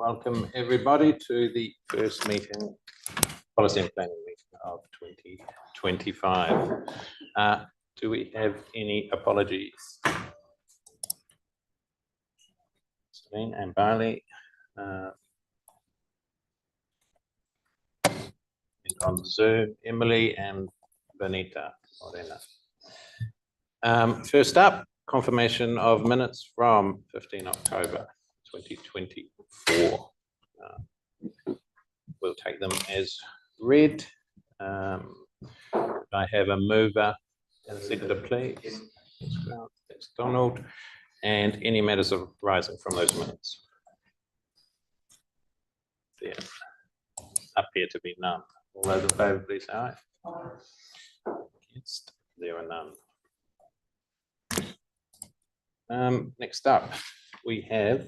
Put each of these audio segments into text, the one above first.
Welcome everybody to the first meeting, policy and planning meeting of 2025. Do we have any apologies? Celine and Barley. And on Zoom, Emily and Benita Morena. First up, confirmation of minutes from 15 October 2024. We'll take them as read. I have a mover and a seconder, please. That's Donald. And any matters arising from those minutes? There appear to be none. All those in favour, please say aye. Against, there are none. Next up, we have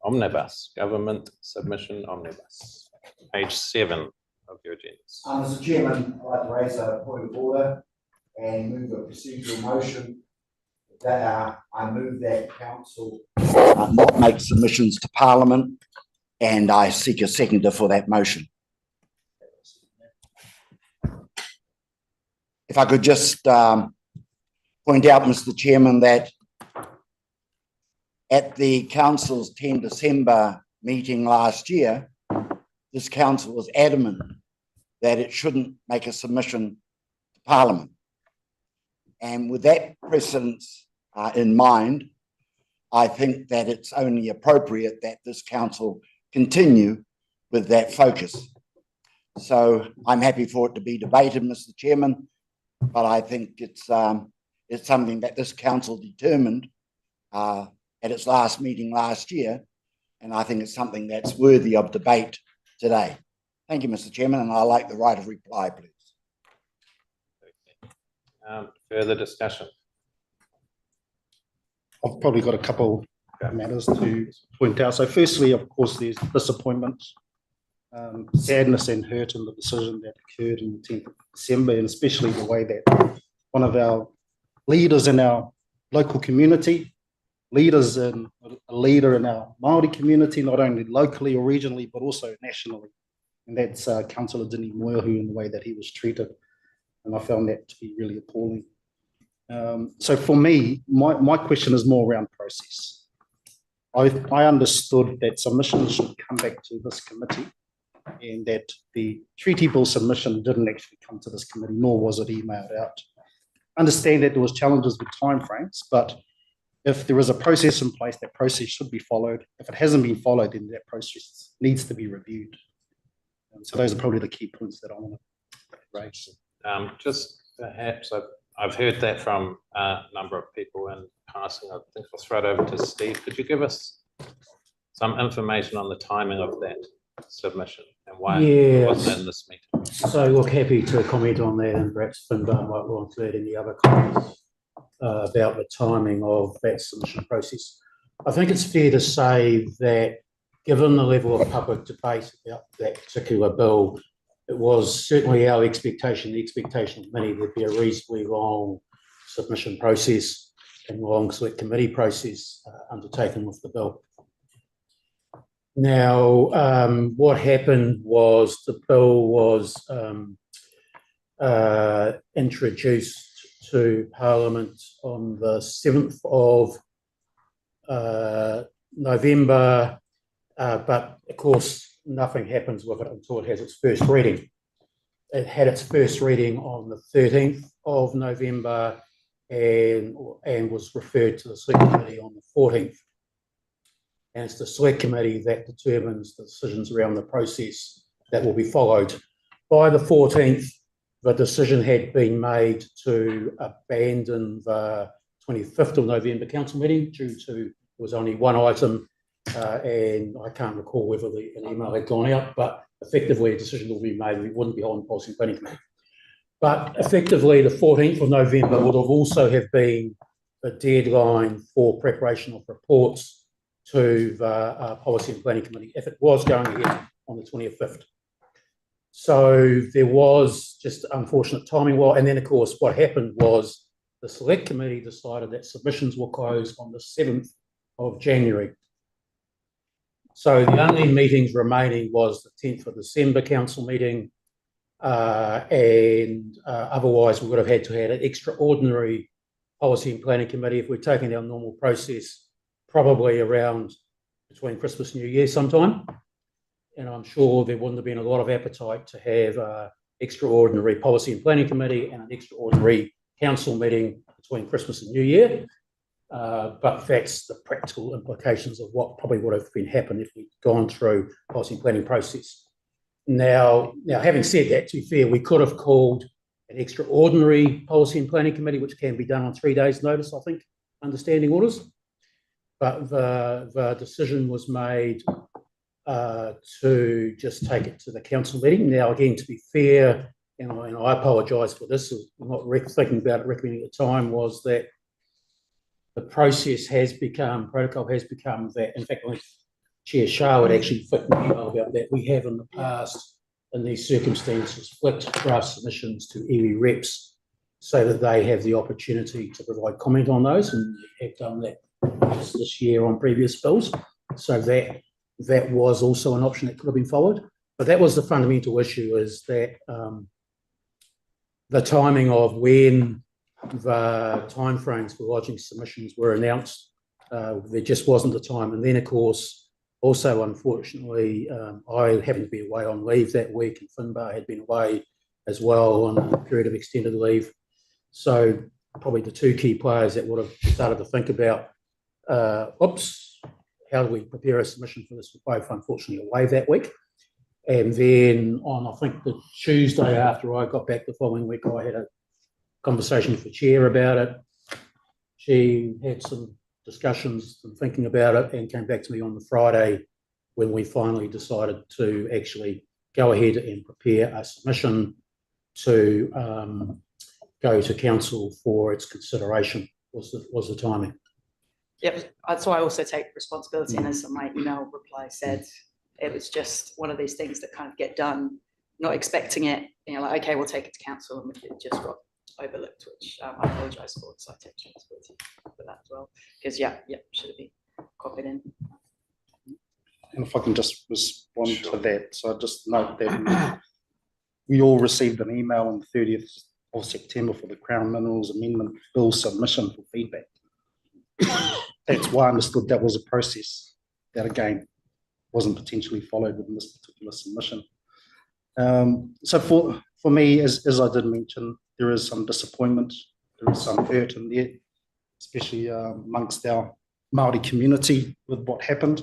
Omnibus, Government Submission Omnibus, page 7 of your agenda. Mr. Chairman, I'd like to raise a point of order and move a procedural motion that I move that council not make submissions to Parliament, and I seek a seconder for that motion. If I could just point out, Mr. Chairman, that at the council's 10 December meeting last year, this council was adamant that it shouldn't make a submission to Parliament. And with that precedence in mind, I think that it's only appropriate that this council continue with that focus. So I'm happy for it to be debated, Mr. Chairman, but I think it's something that this council determined at its last meeting last year, and I think it's something that's worthy of debate today. Thank you, Mr. Chairman, and I'd like the right of reply, please. Okay. Further discussion? I've probably got a couple matters to point out. So firstly, of course, there's disappointment, sadness and hurt in the decision that occurred on the 10th of December, and especially the way that one of our leaders in our local community, a leader in our Māori community, not only locally or regionally, but also nationally. And that's Councillor Dini Moehu, in the way that he was treated. And I found that to be really appalling. So for me, my question is more around process. I understood that submissions should come back to this committee, and that the treaty bill submission didn't actually come to this committee, nor was it emailed out. I understand that there was challenges with timeframes, but if there is a process in place, that process should be followed. If it hasn't been followed, then that process needs to be reviewed. So those are probably the key points that I want to raise. Just perhaps I've heard that from a number of people in passing. I think I'll throw it over to Steve. Could you give us some information on the timing of that submission and why it wasn't in this meeting? So look, happy to comment on that, and perhaps Finbar might want to add any other comments about the timing of that submission process. I think it's fair to say that given the level of public debate about that particular bill, it was certainly our expectation, the expectation of many, there'd be a reasonably long submission process and long select committee process undertaken with the bill. Now, what happened was the bill was introduced to Parliament on the 7th of November, but of course nothing happens with it until it has its first reading. It had its first reading on the 13th of November and was referred to the Select Committee on the 14th. And it's the Select Committee that determines the decisions around the process that will be followed. By the 14th, the decision had been made to abandon the 25th of November council meeting due to there was only one item, and I can't recall whether an email had gone out, but effectively a decision will be made and we wouldn't be on policy and planning committee. But effectively the 14th of November would have also have been the deadline for preparation of reports to the policy and planning committee if it was going ahead on the 25th. So there was just unfortunate timing. And then, of course, what happened was the Select Committee decided that submissions will close on the 7th of January. So the only meetings remaining was the 10th of December council meeting, and otherwise we would have had to have an extraordinary policy and planning committee if we're taking our normal process, probably around between Christmas and New Year sometime. And I'm sure there wouldn't have been a lot of appetite to have an extraordinary policy and planning committee and an extraordinary council meeting between Christmas and New Year. But that's the practical implications of what probably would have been happened if we'd gone through policy and planning process. Now, having said that, to be fair, we could have called an extraordinary policy and planning committee, which can be done on 3 days' notice, I think, understanding orders. But the decision was made to just take it to the council meeting. Now, again, to be fair, and I apologise for this, I'm not thinking about it recommending at the time, was that the process has become, protocol has become that, in fact, I think Chair Shah would actually flick me email about that. We have in the past, in these circumstances, flicked draft submissions to iwi reps so that they have the opportunity to provide comment on those, and we have done that this year on previous bills. So that was also an option that could have been followed. But that was the fundamental issue, is that the timing of when the timeframes for lodging submissions were announced, there just wasn't the time. And then, of course, also, unfortunately, I happened to be away on leave that week, and Finbar had been away as well on a period of extended leave. So probably the two key players that would have started to think about, how do we prepare a submission for this, were both unfortunately away that week. And then on, I think, the Tuesday after I got back the following week, I had a conversation with the chair about it. She had some discussions and thinking about it, and came back to me on the Friday when we finally decided to actually go ahead and prepare a submission to go to council for its consideration, was the timing. Yep, so I also take responsibility, and as my email reply said, it was just one of these things that kind of get done, not expecting it, like, okay, we'll take it to council, and it just got overlooked, which I apologise for, so I take responsibility for that as well, because should have been copied in. And if I can just respond to that, so I just note that we all received an email on the 30th of September for the Crown Minerals Amendment Bill submission for feedback. That's why I understood that was a process that, again, wasn't potentially followed within this particular submission. So for me, as I did mention, there is some disappointment, there is some hurt in there, especially amongst our Māori community with what happened.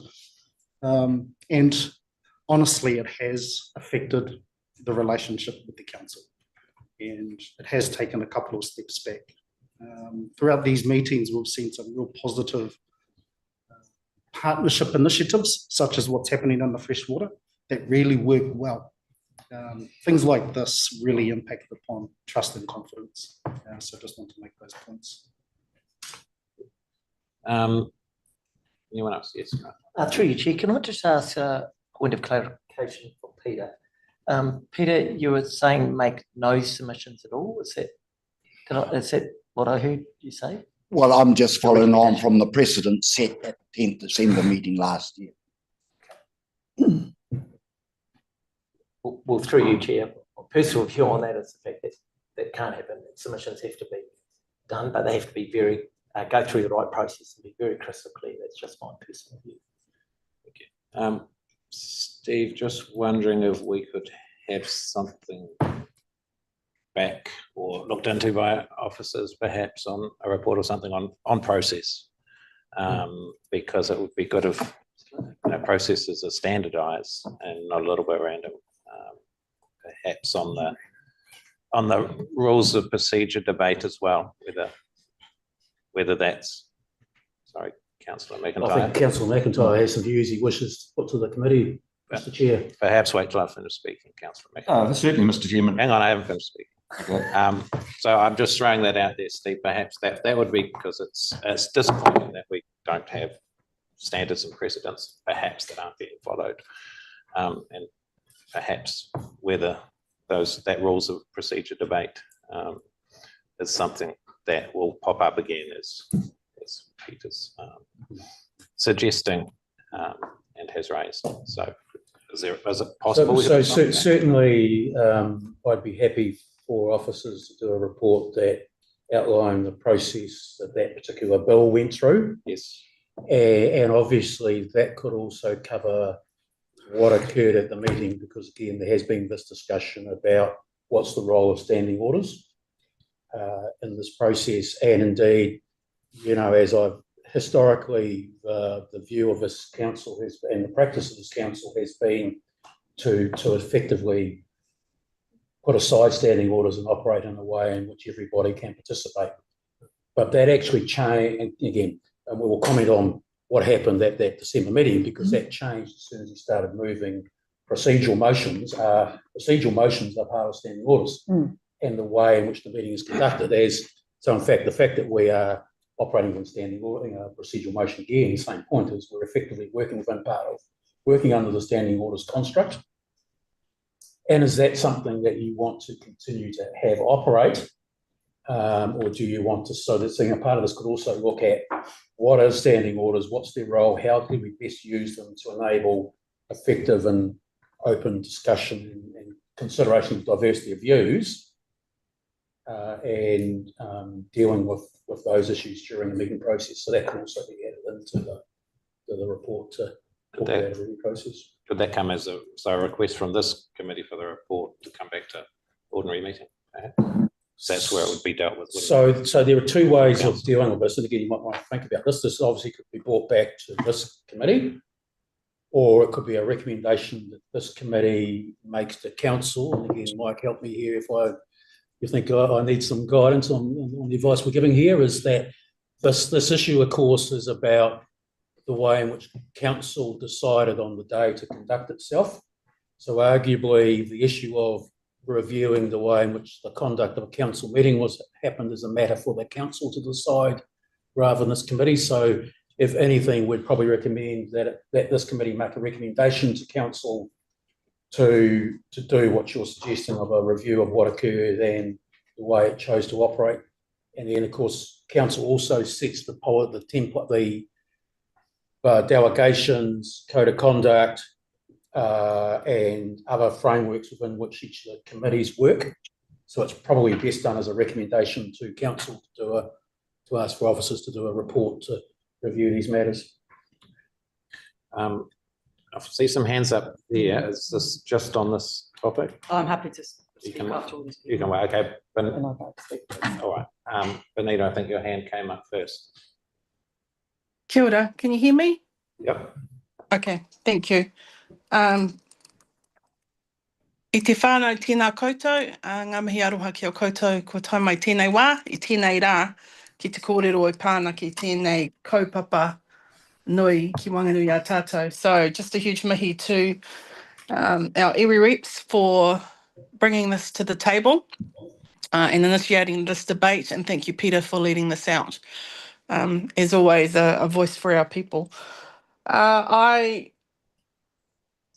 And honestly, it has affected the relationship with the council, and it has taken a couple of steps back. Throughout these meetings, we've seen some real positive partnership initiatives, such as what's happening in the freshwater, that really work well. Things like this really impact upon trust and confidence. So I just want to make those points. Anyone else? Yes. Through you, Chair, can I just ask a point of clarification for Peter? Peter, you were saying make no submissions at all. Is that what I heard you say? Well, I'm just following on from the precedent set at the 10th December meeting last year. Well, through you, Chair, personal view on that is the fact that that can't happen. Submissions have to be done, but they have to be very, go through the right process and be very crystal clear. That's just my personal view. Okay. Steve, just wondering if we could have something back or looked into by officers, perhaps on a report or something on process, because it would be good if processes are standardised and not a little bit random. Perhaps on the rules of procedure debate as well, whether that's, sorry, Councillor McIntyre. I think Councillor McIntyre has some views he wishes to put to the committee, Mr. Chair. Perhaps wait till I finish speaking, Councillor McIntyre. Certainly, Mr. Chairman. Hang on, I haven't finished speaking. Okay. So I'm just throwing that out there, Steve. Perhaps that would be, because it's disappointing that we don't have standards and precedents, perhaps, that aren't being followed, and perhaps whether that rules of procedure debate is something that will pop up again, as Peter's suggesting, and has raised. So is it possible? So certainly, I'd be happy for officers to do a report that outline the process that that particular bill went through. Yes. And obviously that could also cover what occurred at the meeting, because again, there has been this discussion about what's the role of standing orders in this process. And indeed, as I've historically, the view of this council has, and the practice of this council has been to effectively put aside standing orders and operate in a way in which everybody can participate. But that actually changed, again, and we will comment on what happened at that December meeting, because that changed as soon as we started moving procedural motions. Procedural motions are part of standing orders, and the way in which the meeting is conducted so in fact, the fact that we are operating on standing order, procedural motion, again, the same point is we're effectively working under the standing orders construct. And is that something that you want to continue to have operate? Or do you want to, so that part of this could also look at what are standing orders, what's their role, how can we best use them to enable effective and open discussion and consideration of diversity of views, and dealing with those issues during the meeting process. So that can also be added into the report to talk about the review process. Could that come as a request from this committee for the report to come back to ordinary meeting? That's where it would be dealt with. So there are two ways of dealing with this. And again, you might want to think about this. This obviously could be brought back to this committee, or it could be a recommendation that this committee makes to council. And again, Mike, help me here if you think I need some guidance on the advice we're giving here, is that this issue, of course, is about the way in which council decided on the day to conduct itself. So arguably the issue of reviewing the way in which the conduct of a council meeting happened is a matter for the council to decide rather than this committee. So if anything, we'd probably recommend that this committee make a recommendation to council to do what you're suggesting, of a review of what occurred and the way it chose to operate. And then, of course, council also sets the template, the delegations, code of conduct, and other frameworks within which each of the committees work. So it's probably best done as a recommendation to council to ask for officers to do a report to review these matters. I see some hands up there. Is this just on this topic? I'm happy to speak after all these people. You can wait. Okay. And I'd like to speak first. All right. Benita, I think your hand came up first. Kia ora, can you hear me? Yep. Okay, thank you. I te whānau tēnā koutou, ngā mihi aroha ki o koutou, ko tau mai tēnei wā, I tēnei rā, ki te kōrero i pāna ki tēnei kaupapa nui ki Wanganui a tātou. So just a huge mihi to our iwi reps for bringing this to the table and initiating this debate, and thank you, Peter, for leading this out. As always, a voice for our people.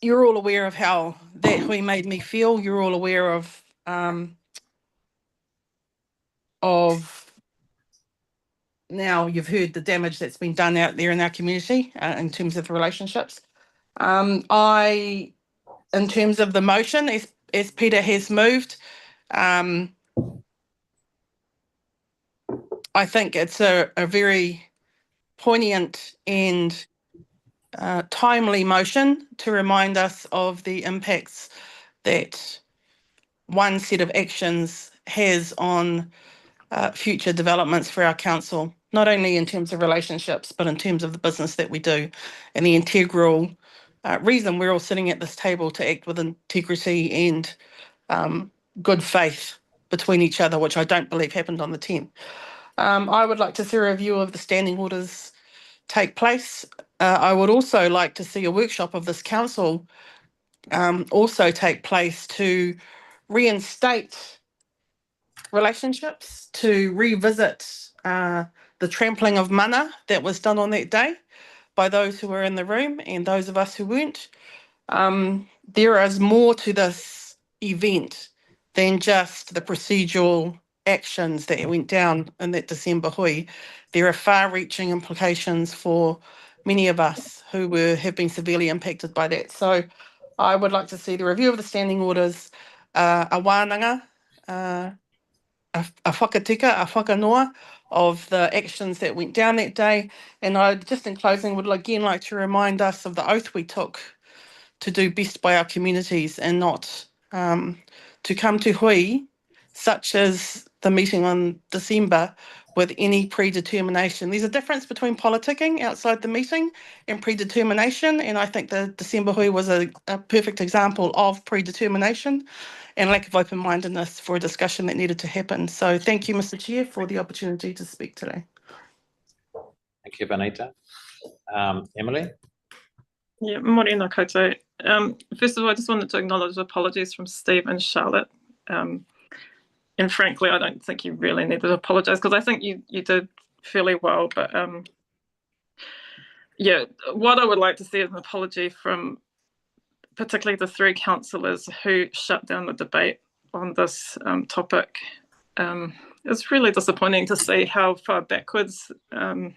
You're all aware of how that hui made me feel. You're all aware of now you've heard the damage that's been done out there in our community in terms of the relationships. In terms of the motion, as Peter has moved, I think it's a very poignant and timely motion to remind us of the impacts that one set of actions has on future developments for our council, not only in terms of relationships, but in terms of the business that we do, and the integral reason we're all sitting at this table to act with integrity and good faith between each other, which I don't believe happened on the 10th. I would like to see a review of the standing orders take place. I would also like to see a workshop of this council also take place to reinstate relationships, to revisit the trampling of mana that was done on that day by those who were in the room and those of us who weren't. There is more to this event than just the procedural actions that went down in that December hui. There are far-reaching implications for many of us who have been severely impacted by that. So I would like to see the review of the standing orders, a wānanga, a whakatika, a whakanoa of the actions that went down that day. And I just in closing would again like to remind us of the oath we took to do best by our communities and not to come to hui, such as the meeting on December, with any predetermination. There's a difference between politicking outside the meeting and predetermination, and I think the December hui was a perfect example of predetermination and lack of open-mindedness for a discussion that needed to happen. So thank you, Mr. Chair, for the opportunity to speak today. Thank you, Vanita. Emily? Yeah, morena koutou. First of all, I just wanted to acknowledge apologies from Steve and Charlotte. And frankly, I don't think you really need to apologise because I think you did fairly well. But yeah, what I would like to see is an apology from particularly the three councillors who shut down the debate on this topic. It's really disappointing to see how far backwards some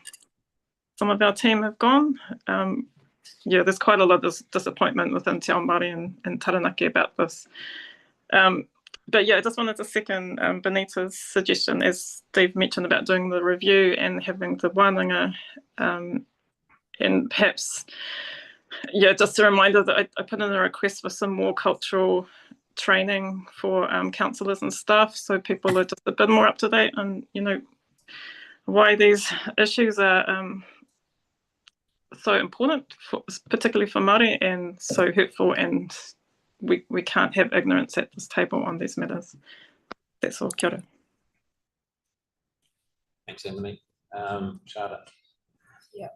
of our team have gone. Yeah, there's quite a lot of disappointment within Te Ao Māori and Taranaki about this. But yeah, I just wanted to second Benita's suggestion, as Steve mentioned, about doing the review and having the wānanga. And perhaps, yeah, just a reminder that I put in a request for some more cultural training for councillors and staff, so people are just a bit more up to date on, you know, why these issues are so important, particularly for Māori, and so hurtful, and we can't have ignorance at this table on these matters. That's all. Kia ora. Thanks, Emily. Charlotte? Yeah,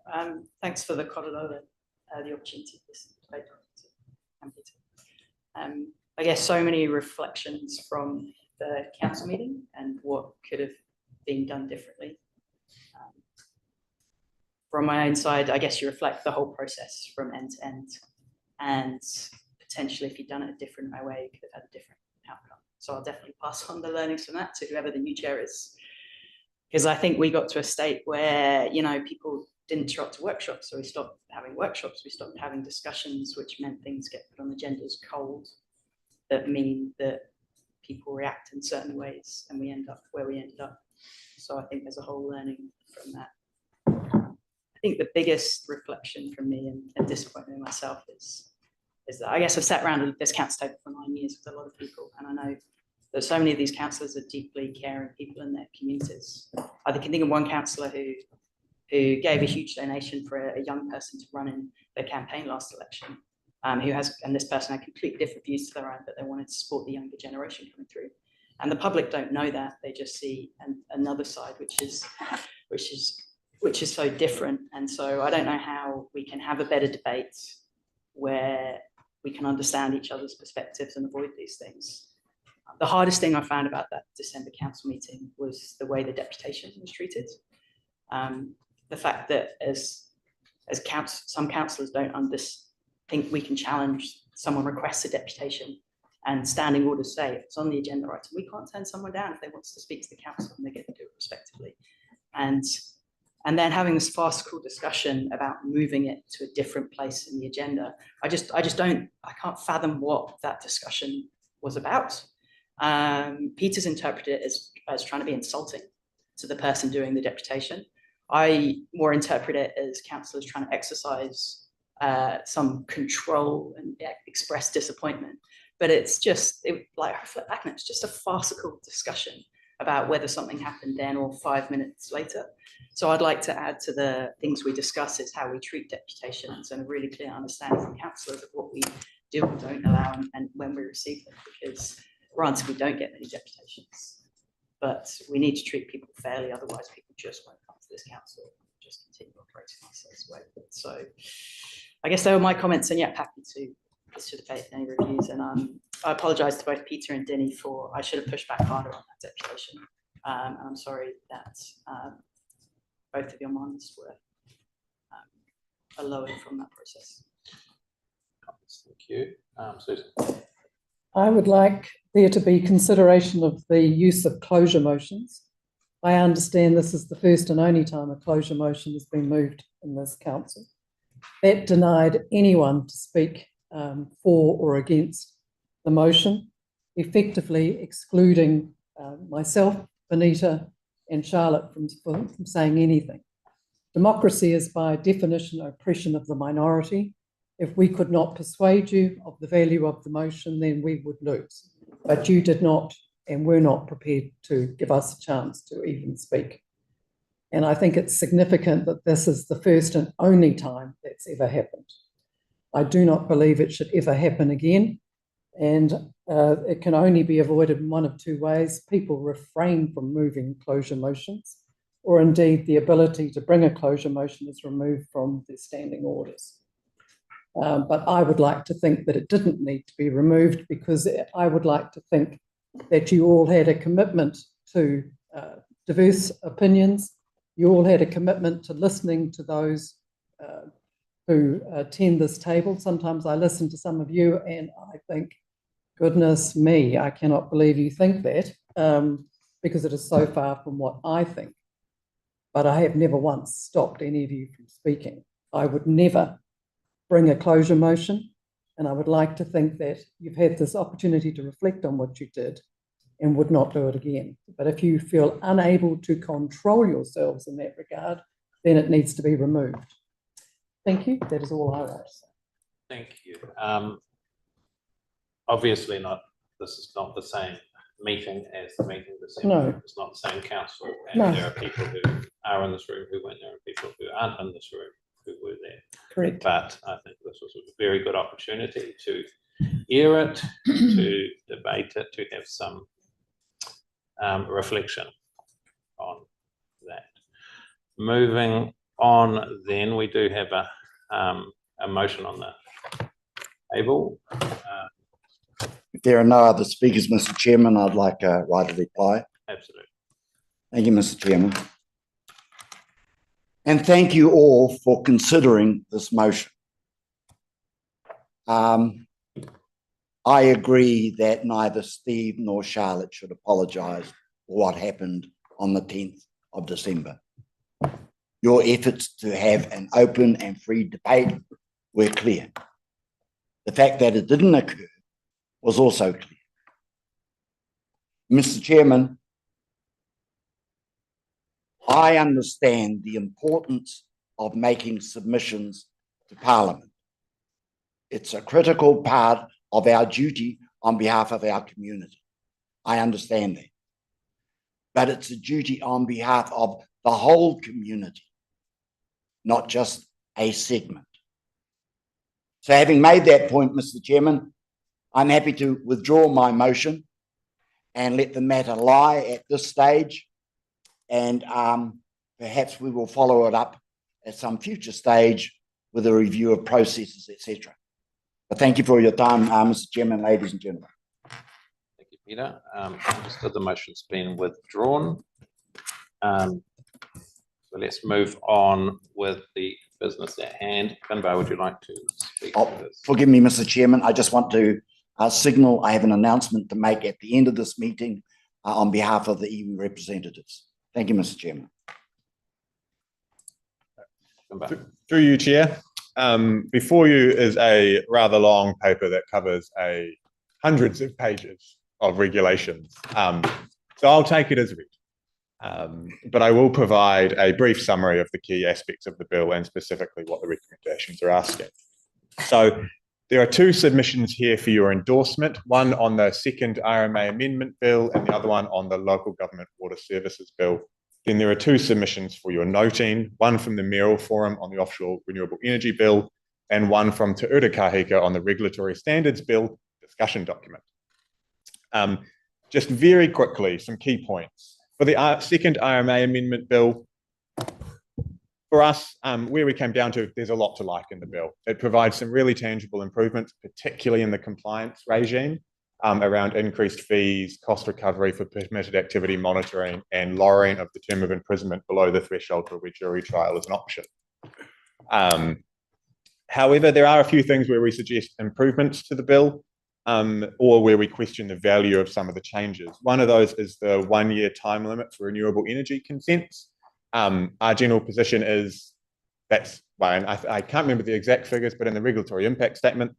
thanks for the korero, the opportunity to debate. I guess so many reflections from the council meeting and what could have been done differently. From my own side, I guess you reflect the whole process from end to end, and potentially if you'd done it a different way, you could have had a different outcome. So I'll definitely pass on the learnings from that to whoever the new chair is, because I think we got to a state where, you know, people didn't show up to workshops, so we stopped having workshops, we stopped having discussions, which meant things get put on agendas cold, that mean that people react in certain ways, and we end up where we ended up. So I think there's a whole learning from that. I think the biggest reflection from me and disappointment in myself is that I guess I've sat around this council table for 9 years with a lot of people, and I know that so many of these councillors are deeply caring people in their communities. I can think of one councillor who gave a huge donation for a young person to run in their campaign last election, and this person had completely different views to their own, but they wanted to support the younger generation coming through. And the public don't know that; they just see another side, which is so different. And so I don't know how we can have a better debate where we can understand each other's perspectives and avoid these things. The hardest thing I found about that December council meeting was the way the deputation was treated. The fact that some councillors don't think we can challenge someone requests a deputation, and standing orders say if it's on the agenda item, we can't turn someone down if they want to speak to the council, and they get to do it respectively. And then having this farcical discussion about moving it to a different place in the agenda, I can't fathom what that discussion was about. Peter's interpreted it as trying to be insulting to the person doing the deputation. I more interpret it as councillors trying to exercise some control and express disappointment. But it's just, like I reflect back on it, it's just a farcical discussion about whether something happened then or 5 minutes later. So I'd like to add to the things we discuss is how we treat deputations and a really clear understanding from councillors of what we do and don't allow and when we receive them, because granted we don't get many deputations, but we need to treat people fairly, otherwise people just won't come to this council and just continue operating this way. So I guess they were my comments, and yeah, happy to debate any reviews. And I apologise to both Peter and Denny for, I should have pushed back harder on that deputation. And I'm sorry that both of your minds were lowered from that process. Thank you. Susan? I would like there to be consideration of the use of closure motions. I understand this is the first and only time a closure motion has been moved in this council. That denied anyone to speak for or against the motion, effectively excluding myself, Benita, and Charlotte from saying anything. Democracy is by definition oppression of the minority. If we could not persuade you of the value of the motion, then we would lose. But you did not and were not prepared to give us a chance to even speak. And I think it's significant that this is the first and only time that's ever happened. I do not believe it should ever happen again. And it can only be avoided in one of two ways. People refrain from moving closure motions, or indeed the ability to bring a closure motion is removed from their standing orders. But I would like to think that it didn't need to be removed, because I would like to think that you all had a commitment to diverse opinions. You all had a commitment to listening to those who attend this table. Sometimes I listen to some of you and I think, goodness me, I cannot believe you think that, because it is so far from what I think. But I have never once stopped any of you from speaking. I would never bring a closure motion, and I would like to think that you've had this opportunity to reflect on what you did and would not do it again. But if you feel unable to control yourselves in that regard, then it needs to be removed. Thank you. That is all I want to say. Thank you. Obviously this is not the same meeting as the meeting this December. No. It's not the same council. And No. there are people who are in this room who weren't there, and people who aren't in this room who were there. Correct. But I think this was a very good opportunity to hear it, to debate it, to have some reflection on that. Moving on, then we do have a motion on the table. If there are no other speakers, Mr. Chairman, I'd like a right of reply. Absolutely. Thank you, Mr. Chairman. And thank you all for considering this motion. I agree that neither Steve nor Charlotte should apologise for what happened on the 10th of December. Your efforts to have an open and free debate were clear. The fact that it didn't occur was also clear. Mr. Chairman, I understand the importance of making submissions to Parliament. It's a critical part of our duty on behalf of our community. I understand that. But it's a duty on behalf of the whole community, not just a segment. So having made that point, Mr. Chairman, I'm happy to withdraw my motion and let the matter lie at this stage, and perhaps we will follow it up at some future stage with a review of processes, etc. But thank you for your time, Mr. Chairman, ladies and gentlemen. Thank you, Peter. Understood, the motion's been withdrawn. So let's move on with the business at hand. Finbar, would you like to speak to this? Forgive me, Mr. Chairman. I just want to signal I have an announcement to make at the end of this meeting on behalf of the iwi representatives. Thank you, Mr. Chairman. Through you, Chair. Before you is a rather long paper that covers hundreds of pages of regulations. So I'll take it as read. But I will provide a brief summary of the key aspects of the bill and specifically what the recommendations are asking. So there are two submissions here for your endorsement, one on the second RMA amendment bill and the other one on the local government water services bill. Then there are two submissions for your noting, one from the Mayoral Forum on the offshore renewable energy bill and one from Te Ura Kahika on the regulatory standards bill discussion document. Just very quickly, some key points. For the second RMA amendment bill, for us, where we came down to, there's a lot to like in the bill. It provides some really tangible improvements, particularly in the compliance regime, around increased fees, cost recovery for permitted activity monitoring, and lowering of the term of imprisonment below the threshold for which jury trial is an option. However, there are a few things where we suggest improvements to the bill, or where we question the value of some of the changes. One of those is the 1-year time limit for renewable energy consents. Our general position is that's well, and I can't remember the exact figures, but in the regulatory impact statement,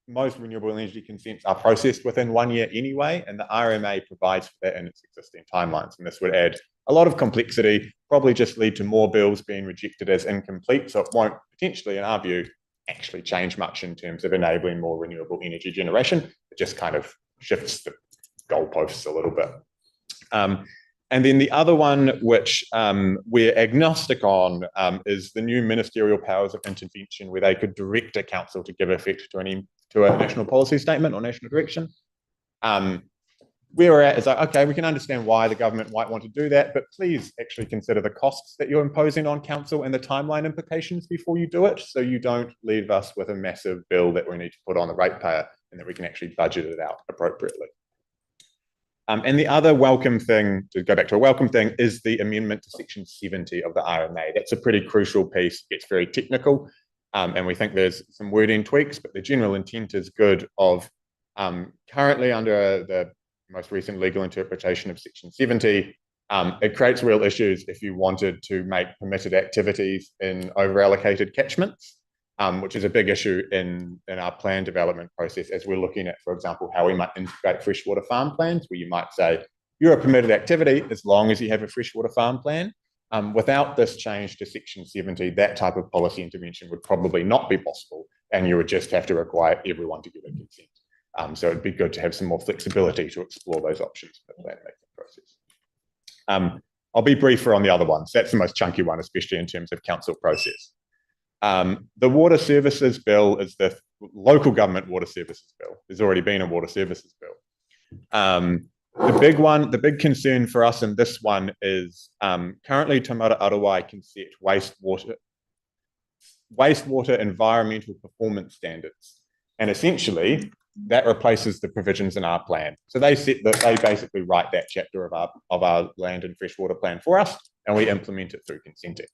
most renewable energy consents are processed within 1 year anyway, and the RMA provides for that in its existing timelines. And this would add a lot of complexity, probably just lead to more bills being rejected as incomplete. So it won't potentially, in our view, actually change much in terms of enabling more renewable energy generation. It just kind of shifts the goalposts a little bit. And then the other one, which we're agnostic on, is the new ministerial powers of intervention, where they could direct a council to give effect to a national policy statement or national direction. Where we're at is like, okay, we can understand why the government might want to do that, but please actually consider the costs that you're imposing on council and the timeline implications before you do it, so you don't leave us with a massive bill that we need to put on the ratepayer and that we can actually budget it out appropriately. And the other welcome thing, to go back to a welcome thing, is the amendment to section 70 of the RMA. That's a pretty crucial piece. It's very technical, and we think there's some wording tweaks, but the general intent is good of currently under the most recent legal interpretation of section 70, it creates real issues if you wanted to make permitted activities in over-allocated catchments, which is a big issue in our plan development process, as we're looking at, for example, how we might integrate freshwater farm plans, where you might say, you're a permitted activity as long as you have a freshwater farm plan. Without this change to section 70, that type of policy intervention would probably not be possible, and you would just have to require everyone to give a consent. So it'd be good to have some more flexibility to explore those options for the plan making process. I'll be briefer on the other ones. That's the most chunky one, especially in terms of council process. The water services bill is the local government water services bill. There's already been a water services bill. The big one, the big concern for us in this one is currently Te Mara Arawai can set wastewater environmental performance standards. And essentially, that replaces the provisions in our plan. So they basically write that chapter of our land and freshwater plan for us, and we implement it through consenting.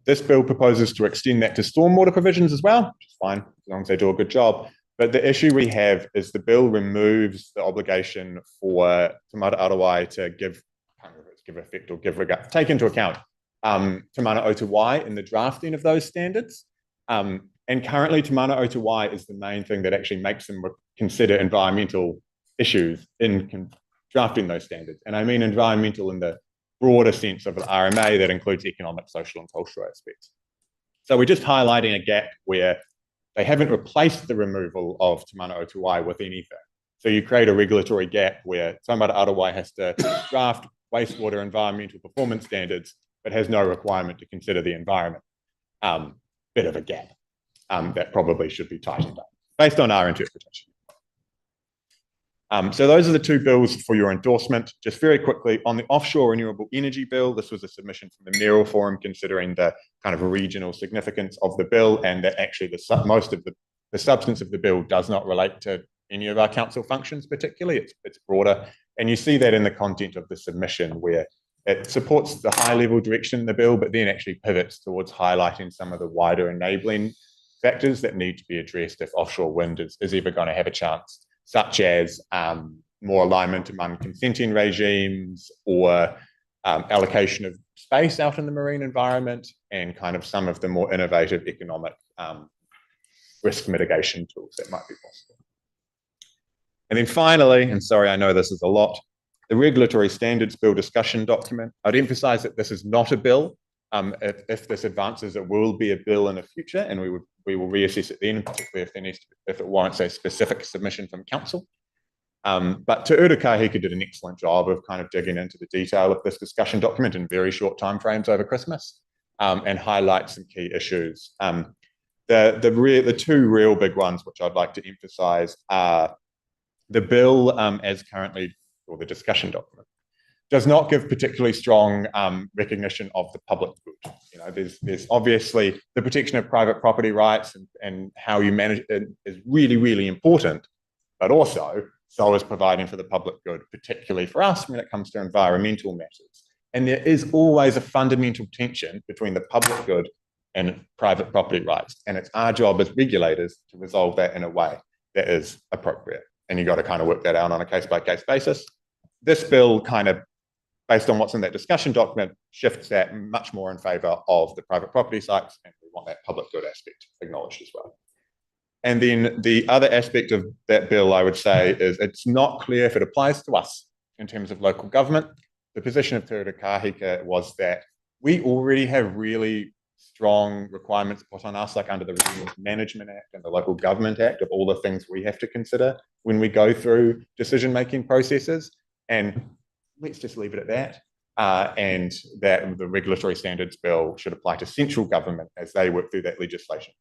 This bill proposes to extend that to stormwater provisions as well, which is fine, as long as they do a good job. But the issue we have is the bill removes the obligation for Te Mara Arawai to give effect or take into account Te Mana o Te Wai in the drafting of those standards. And currently, Te Mana o Te Wai is the main thing that actually makes them consider environmental issues in drafting those standards. And I mean environmental in the broader sense of an RMA that includes economic, social, and cultural aspects. So we're just highlighting a gap where they haven't replaced the removal of Te Mana o Te Wai with anything. So you create a regulatory gap where Te Mara Arawai has to draft wastewater environmental performance standards, but has no requirement to consider the environment. Bit of a gap that probably should be tightened up based on our interpretation. So those are the two bills for your endorsement. Just very quickly, on the offshore renewable energy bill, this was a submission from the Mayoral Forum considering the kind of regional significance of the bill, and that actually most of the substance of the bill does not relate to any of our council functions particularly. It's broader. And you see that in the content of the submission, where it supports the high-level direction in the bill, but then actually pivots towards highlighting some of the wider enabling factors that need to be addressed if offshore wind is ever going to have a chance, such as more alignment among consenting regimes or allocation of space out in the marine environment, and kind of some of the more innovative economic risk mitigation tools that might be possible. And then finally, and sorry, I know this is a lot, the regulatory standards bill discussion document. I'd emphasize that this is not a bill. If this advances, it will be a bill in the future, and we will reassess it then, particularly if it warrants a specific submission from council. But Te Uru Kahika did an excellent job of kind of digging into the detail of this discussion document in very short timeframes over Christmas, and highlight some key issues. The two real big ones, which I'd like to emphasize, are the bill as currently, or the discussion document, does not give particularly strong recognition of the public good. You know, there's obviously the protection of private property rights and how you manage it is really, really important, but also so is providing for the public good, particularly for us when it comes to environmental matters. And there is always a fundamental tension between the public good and private property rights. And it's our job as regulators to resolve that in a way that is appropriate. And you've got to kind of work that out on a case-by-case basis. This bill kind of based on what's in that discussion document, shifts that much more in favour of the private property sites, and we want that public good aspect acknowledged as well. And then the other aspect of that bill, I would say, is it's not clear if it applies to us in terms of local government. The position of Te Reo Kahika was that we already have really strong requirements put on us, like under the Resource Management Act and the Local Government Act, of all the things we have to consider when we go through decision-making processes. And let's just leave it at that. And that the regulatory standards bill should apply to central government as they work through that legislation.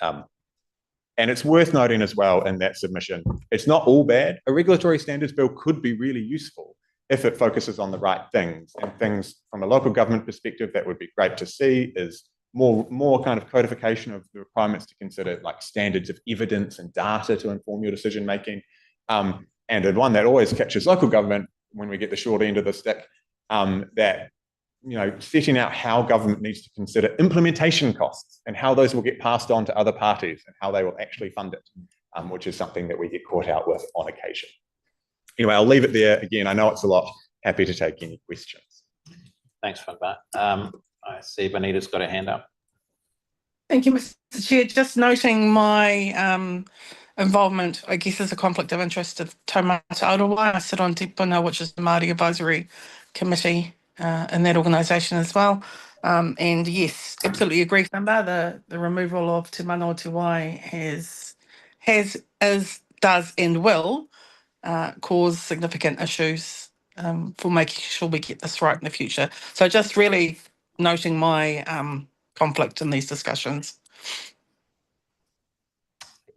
And it's worth noting as well in that submission, it's not all bad. A regulatory standards bill could be really useful if it focuses on the right things, and things from a local government perspective that would be great to see is more kind of codification of the requirements to consider, like standards of evidence and data to inform your decision making. And one that always catches local government when we get the short end of the stick, that setting out how government needs to consider implementation costs and how those will get passed on to other parties and how they will actually fund it, which is something that we get caught out with on occasion. Anyway, I'll leave it there. Again, I know it's a lot. Happy to take any questions. Thanks for that. I see Benita's got a hand up. Thank you, Mr. Chair. Just noting my involvement, I guess, as a conflict of interest of Taumata Aroa. I sit on Te Puna, which is the Māori Advisory Committee in that organisation as well. And yes, absolutely agree, Whamba. The removal of Te Mano Te Wai does and will cause significant issues for making sure we get this right in the future. So just really noting my conflict in these discussions.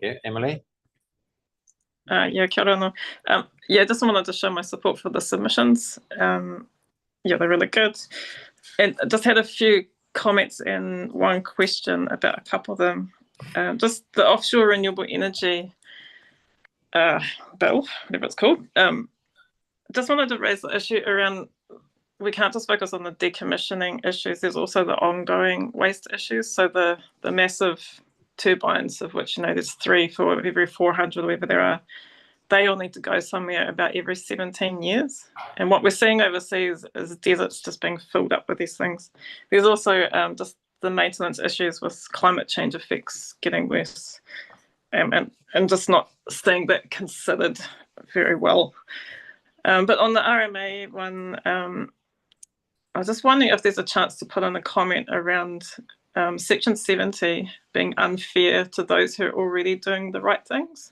Yeah, Emily? Yeah, kia ora no. Yeah, just wanted to show my support for the submissions. Yeah, they're really good. And I just had a few comments and one question about a couple of them. Just the offshore renewable energy bill, whatever it's called. Just wanted to raise the issue around, we can't just focus on the decommissioning issues. There's also the ongoing waste issues. So the massive turbines, of which there's 3 for every 400 or whatever there are, they all need to go somewhere about every 17 years. And what we're seeing overseas is deserts just being filled up with these things. There's also just the maintenance issues with climate change effects getting worse, and just not seeing that considered very well. But on the RMA one, I was just wondering if there's a chance to put in a comment around Section 70 being unfair to those who are already doing the right things.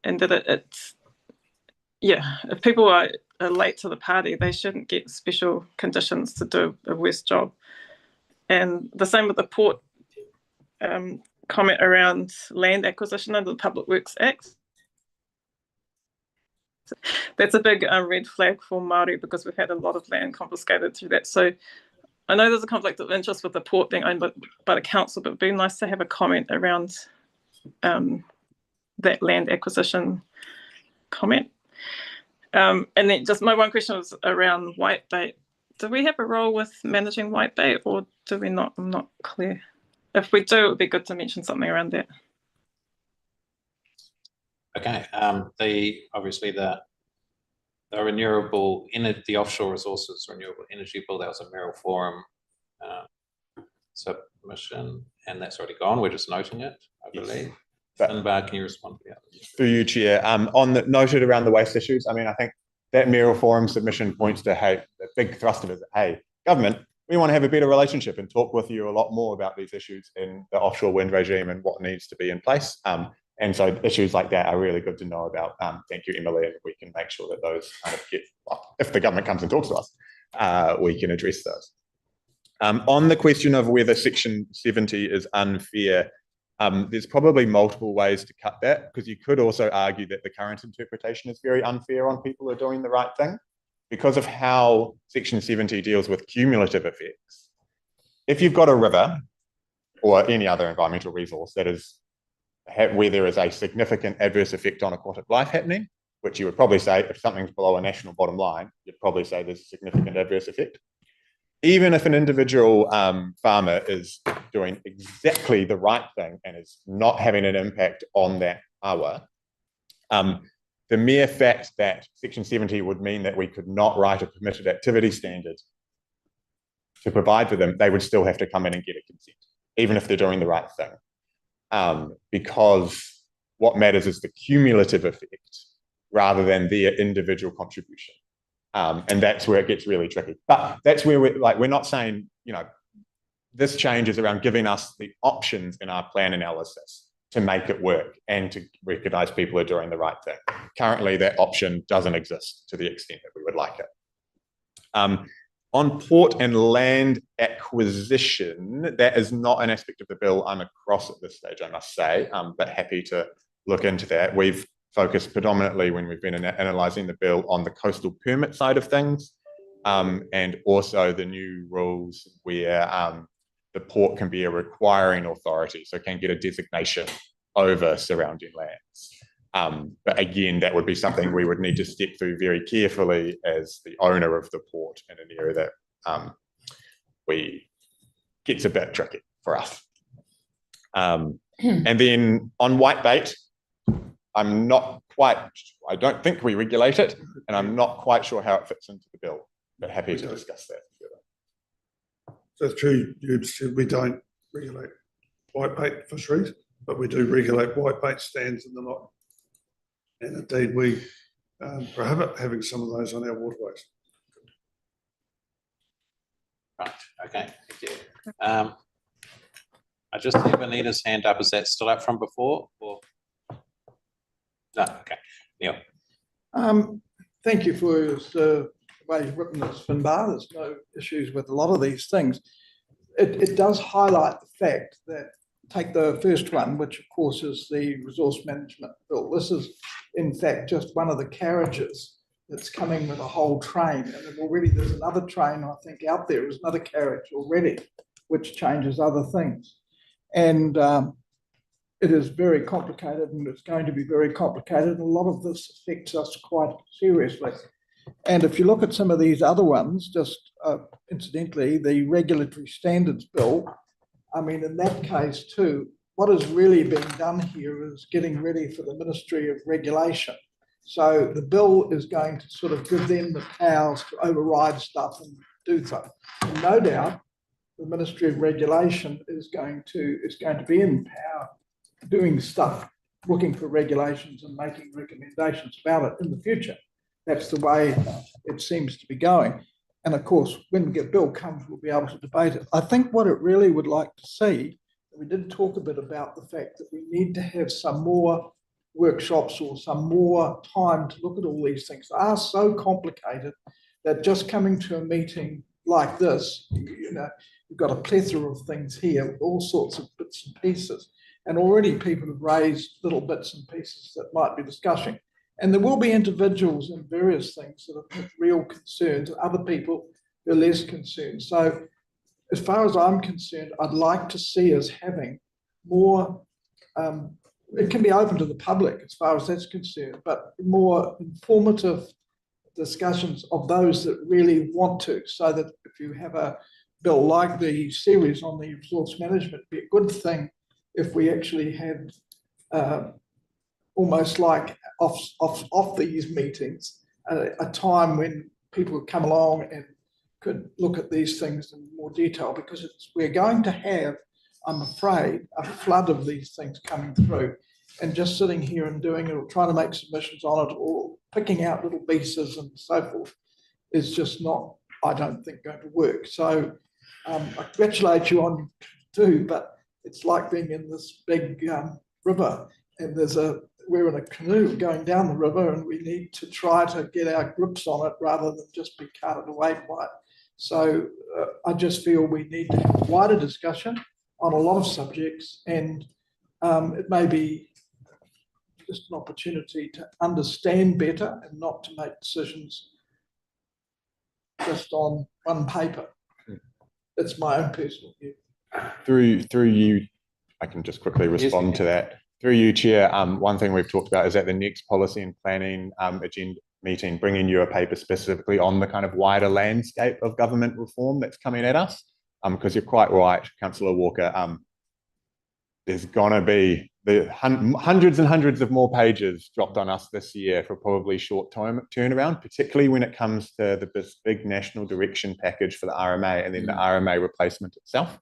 And that if people are late to the party, they shouldn't get special conditions to do a worse job. And the same with the port comment around land acquisition under the Public Works Act. That's a big red flag for Māori, because we've had a lot of land confiscated through that. So I know there's a conflict of interest with the port being owned by the council, but it'd be nice to have a comment around that land acquisition comment. And then just my one question was around whitebait. Do we have a role with managing whitebait, or do we not? I'm not clear. If we do, it would be good to mention something around that. Okay. Obviously the renewable energy, the offshore resources renewable energy bill, that was a Merrill Forum submission, and that's already gone. We're just noting it, I believe. Can you respond to that? Through you, Chair. On the noted around the waste issues, I think that Merrill Forum submission points to, hey, the big thrust of it is, hey, government, we want to have a better relationship and talk with you a lot more about these issues in the offshore wind regime and what needs to be in place. And so issues like that are really good to know about. Thank you, Emily, and we can make sure that those kind of get, if the government comes and talks to us, we can address those. On the question of whether Section 70 is unfair, there's probably multiple ways to cut that, because you could also argue that the current interpretation is very unfair on people who are doing the right thing because of how Section 70 deals with cumulative effects. If you've got a river or any other environmental resource that is where there is a significant adverse effect on aquatic life happening, which you would probably say if something's below a national bottom line, you'd probably say there's a significant adverse effect. Even if an individual farmer is doing exactly the right thing and is not having an impact on that awa, the mere fact that Section 70 would mean that we could not write a permitted activity standard to provide for them, they would still have to come in and get a consent, even if they're doing the right thing. Because what matters is the cumulative effect rather than their individual contribution. And that's where it gets really tricky. But that's where we're not saying, this change is around giving us the options in our plan analysis to make it work and to recognize people are doing the right thing. Currently, that option doesn't exist to the extent that we would like it. On port and land acquisition, that is not an aspect of the bill I'm across at this stage, I must say, but happy to look into that. We've focused predominantly when we've been analysing the bill on the coastal permit side of things, and also the new rules where the port can be a requiring authority, so can get a designation over surrounding lands. But again, that would be something we would need to step through very carefully as the owner of the port in an area that gets a bit tricky for us. And then on whitebait, I don't think we regulate it, and I'm not quite sure how it fits into the bill, but happy to discuss that further. So it's true, you said we don't regulate whitebait fisheries, but we do regulate whitebait stands in the lot. And indeed, we prohibit having some of those on our waterways. Right, okay, thank you. I just see Benita's hand up. Is that still up from before? Or? No, okay. Neil. Thank you for the way you've written this, Finbar. There's no issues with a lot of these things. It does highlight the fact that, take the first one, which of course is the resource management bill. This is in fact just one of the carriages that's coming with a whole train, and then already there's another train, I think, out there is another carriage already, which changes other things. And it is very complicated, and it's going to be very complicated. And a lot of this affects us quite seriously. And if you look at some of these other ones, just incidentally, the regulatory standards bill, I mean, in that case too, what is really being done here is getting ready for the Ministry of Regulation. So the bill is going to sort of give them the powers to override stuff and do so. And no doubt, the Ministry of Regulation is going to be in power doing stuff, looking for regulations and making recommendations about it in the future. That's the way it seems to be going. And of course, when the bill comes, we'll be able to debate it. I think what it really would like to see, we did talk a bit about the fact that we need to have some more workshops or some more time to look at all these things. They are so complicated that just coming to a meeting like this, you've got a plethora of things here with all sorts of bits and pieces. And already people have raised little bits and pieces that might be discussing. And there will be individuals in various things that have real concerns, and other people who are less concerned. So as far as I'm concerned, I'd like to see us having more, it can be open to the public as far as that's concerned, but more informative discussions of those that really want to, so that if you have a bill like the series on the resource management, it'd be a good thing if we actually had almost like off these meetings, a time when people would come along and could look at these things in more detail, because we're going to have, I'm afraid, a flood of these things coming through, and just sitting here and doing it or trying to make submissions on it or picking out little pieces and so forth is just not, I don't think, going to work. So I congratulate you on too, but it's like being in this big river, and we're in a canoe going down the river, and we need to try to get our grips on it rather than just be carted away by it. So I just feel we need to have a wider discussion on a lot of subjects, and it may be just an opportunity to understand better and not to make decisions just on one paper. That's my own personal view. Through you, I can just quickly respond to that. Through you, Chair, one thing we've talked about is at the next policy and planning agenda meeting, bringing you a paper specifically on the kind of wider landscape of government reform that's coming at us. Because you're quite right, Councillor Walker, there's going to be the hundreds and hundreds of more pages dropped on us this year for probably short-term turnaround, particularly when it comes to this big national direction package for the RMA and then the RMA replacement itself.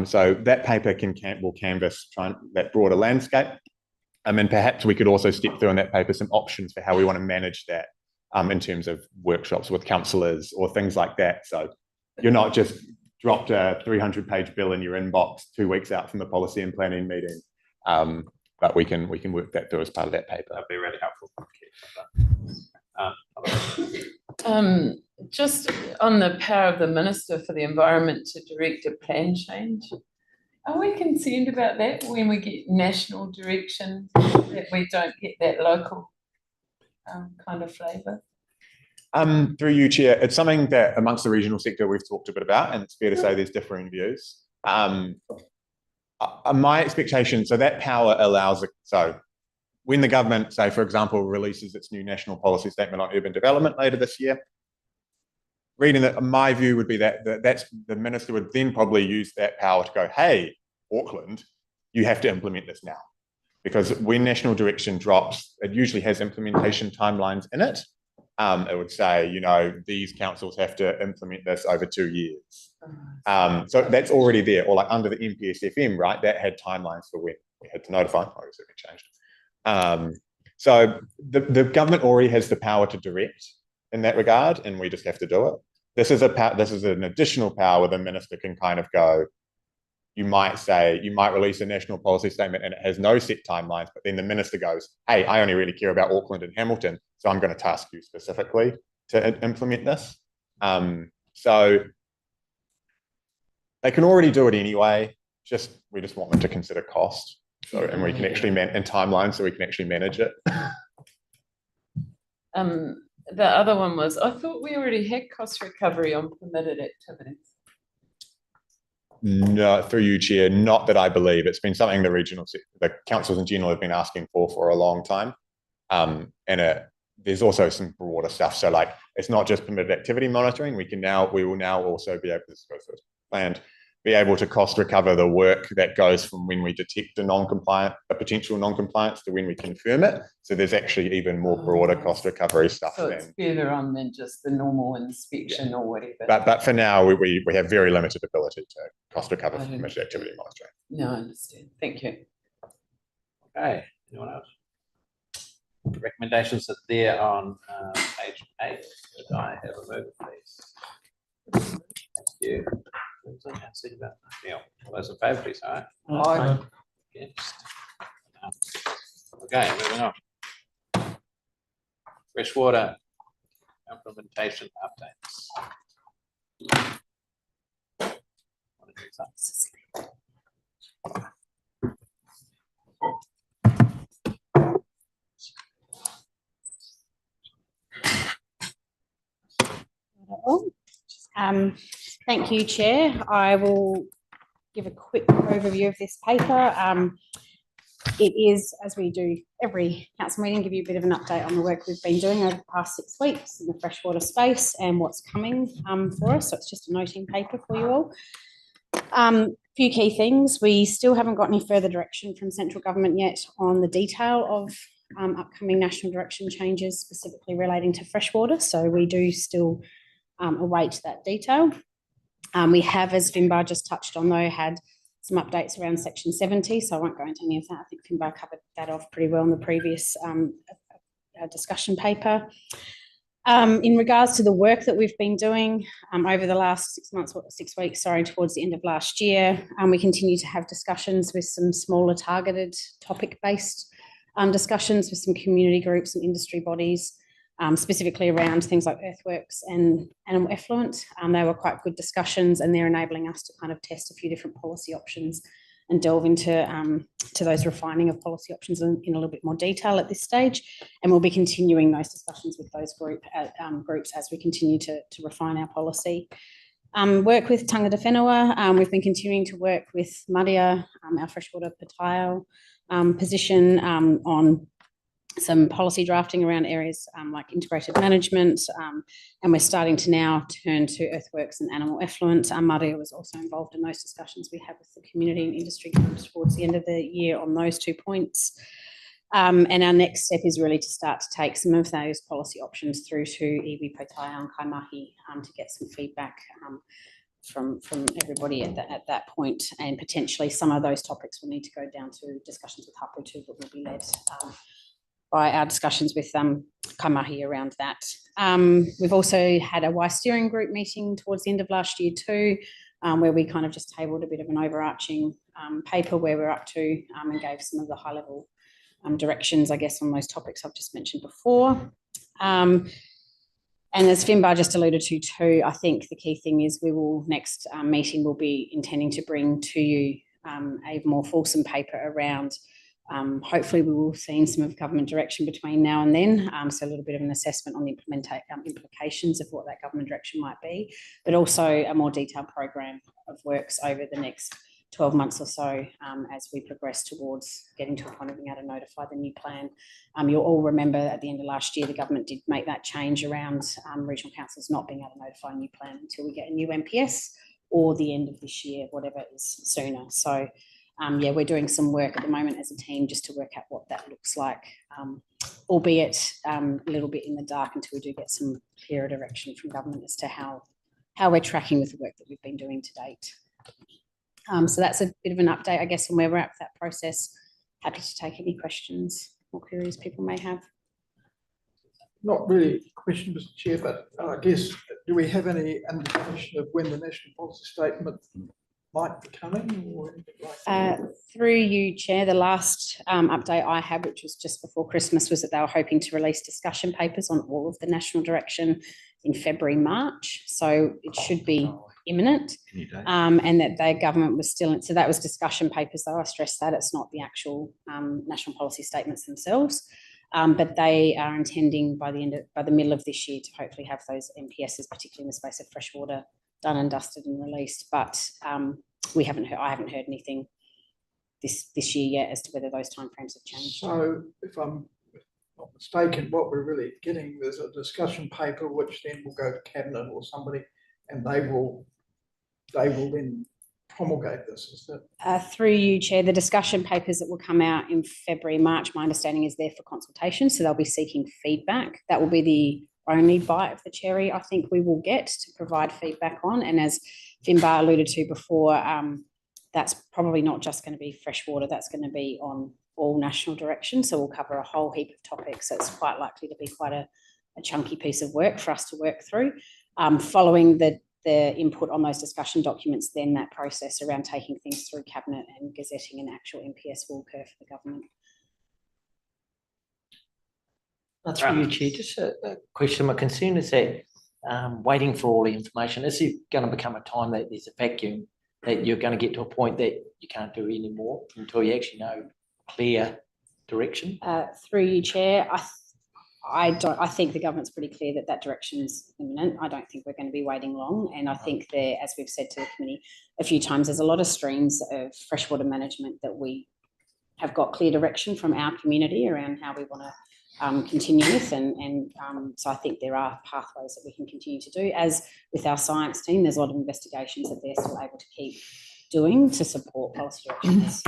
So that paper will canvass that broader landscape. And perhaps we could also step through on that paper some options for how we want to manage that in terms of workshops with councillors or things like that. So you're not just dropped a 300-page bill in your inbox 2 weeks out from the policy and planning meeting. But we can work that through as part of that paper. That'd be really helpful. Just on the power of the Minister for the Environment to direct a plan change, are we concerned about that when we get national direction, that we don't get that local kind of flavour? Through you, Chair, it's something that amongst the regional sector we've talked a bit about, and it's fair to say there's differing views. My expectation, so that power allows it, so when the government, say, for example, releases its new national policy statement on urban development later this year, reading that, my view would be that the minister would then probably use that power to go, hey, Auckland, you have to implement this now. Because when national direction drops, it usually has implementation timelines in it. It would say, you know, these councils have to implement this over 2 years. So that's already there, or like under the MPSFM, right? That had timelines for when we had to notify. Obviously, it changed. So the government already has the power to direct in that regard, and we just have to do it. This is an additional power where the minister can kind of go. You might release a national policy statement and it has no set timelines, but then the minister goes, hey, I only really care about Auckland and Hamilton, so I'm going to task you specifically to implement this. So they can already do it anyway, we just want them to consider cost. So, and we can actually and timelines, so we can actually manage it. The other one was, I thought we already had cost recovery on permitted activities. No, through you, Chair, not that I believe. It's been something the councils in general have been asking for a long time. And there's also some broader stuff. So like, it's not just permitted activity monitoring. We will now also be able to be able to cost recover the work that goes from when we detect a potential non-compliance to when we confirm it. So there's actually even more broader cost recovery stuff. So it's further on than just the normal inspection or whatever. But for now, we have very limited ability to cost recover for permitted activity monitoring. No, I understand. Thank you. Okay, anyone else? The recommendations are there on page 8. Could I have a vote, please? Thank you. All those in favour, please. Aye. Aye. Against? Okay, moving on. Freshwater implementation updates. Thank you, Chair. I will give a quick overview of this paper. It is, as we do every council meeting, give you a bit of an update on the work we've been doing over the past 6 weeks in the freshwater space and what's coming for us. So it's just a noting paper for you all. Few key things. We still haven't got any further direction from central government yet on the detail of upcoming national direction changes, specifically relating to freshwater. So we do still await that detail. We have, as Finbar just touched on though, had some updates around section 70, so I won't go into any of that. I think Finbar covered that off pretty well in the previous discussion paper. In regards to the work that we've been doing over the last 6 weeks, towards the end of last year, we continue to have discussions with some smaller targeted topic-based discussions with some community groups and industry bodies, specifically around things like earthworks and animal effluent. They were quite good discussions, and they're enabling us to kind of test a few different policy options and delve into to those refining of policy options in a little bit more detail at this stage. And we'll be continuing those discussions with those groups as we continue to refine our policy. Work with Tangata Whenua. We've been continuing to work with Maria, our freshwater patio position on some policy drafting around areas like integrated management, and we're starting to now turn to earthworks and animal effluent. Maria was also involved in those discussions we had with the community and industry groups towards the end of the year on those 2 points. And our next step is really to start to take some of those policy options through to iwi, Pattaya and Kaimahi to get some feedback from everybody at that point, and potentially some of those topics will need to go down to discussions with Hapu too, but will be led by our discussions with Kaimahi around that. We've also had a Y steering group meeting towards the end of last year too, where we kind of just tabled a bit of an overarching paper where we're up to and gave some of the high level directions, I guess, on those topics I've just mentioned before. And as Finbar just alluded to too, I think the key thing is we will next meeting will be intending to bring to you a more fulsome paper around hopefully we will see some of government direction between now and then, so a little bit of an assessment on the implications of what that government direction might be, but also a more detailed program of works over the next 12 months or so as we progress towards getting to a point of being able to notify the new plan. You'll all remember at the end of last year, the government did make that change around regional councils not being able to notify a new plan until we get a new MPS or the end of this year, whatever is sooner. So yeah, we're doing some work at the moment as a team just to work out what that looks like, albeit a little bit in the dark until we do get some clearer direction from government as to how we're tracking with the work that we've been doing to date. So that's a bit of an update, I guess, on where we're at with that process. Happy to take any questions or queries people may have. Not really a question, Mr. Chair, but I guess, do we have any indication of when the national policy statement might be coming or anything like that? Through you, Chair, the last update I had, which was just before Christmas, was that they were hoping to release discussion papers on all of the national direction in February, March. So it should be imminent, and that their government was still in, so that was discussion papers though, I stress that it's not the actual national policy statements themselves, but they are intending by the middle of this year to hopefully have those MPSs, particularly in the space of freshwater, done and dusted and released. But I haven't heard anything this year yet as to whether those timeframes have changed. So if I'm not mistaken, what we're really getting, there's a discussion paper which then will go to cabinet or somebody, and they will then promulgate this. Is that through you, Chair? The discussion papers that will come out in February, March, my understanding is there for consultation, so they'll be seeking feedback. That will be the only bite of the cherry I think we will get to provide feedback on. And as Finbar alluded to before, that's probably not just going to be freshwater, that's going to be on all national direction. So we'll cover a whole heap of topics. So it's quite likely to be quite a chunky piece of work for us to work through. Following the input on those discussion documents, then that process around taking things through cabinet and gazetting an actual MPS will occur for the government. Through you, Chair, just a question. My concern is that waiting for all the information, is there going to become a time that there's a vacuum, that you're going to get to a point that you can't do any more until you actually know clear direction? Through you, Chair, I think the government's pretty clear that that direction is imminent. I don't think we're going to be waiting long. And I think there, as we've said to the committee a few times, there's a lot of streams of freshwater management that we have got clear direction from our community around how we want to continue with. And so I think there are pathways that we can continue to do. As with our science team, there's a lot of investigations that they're still able to keep doing to support policy directions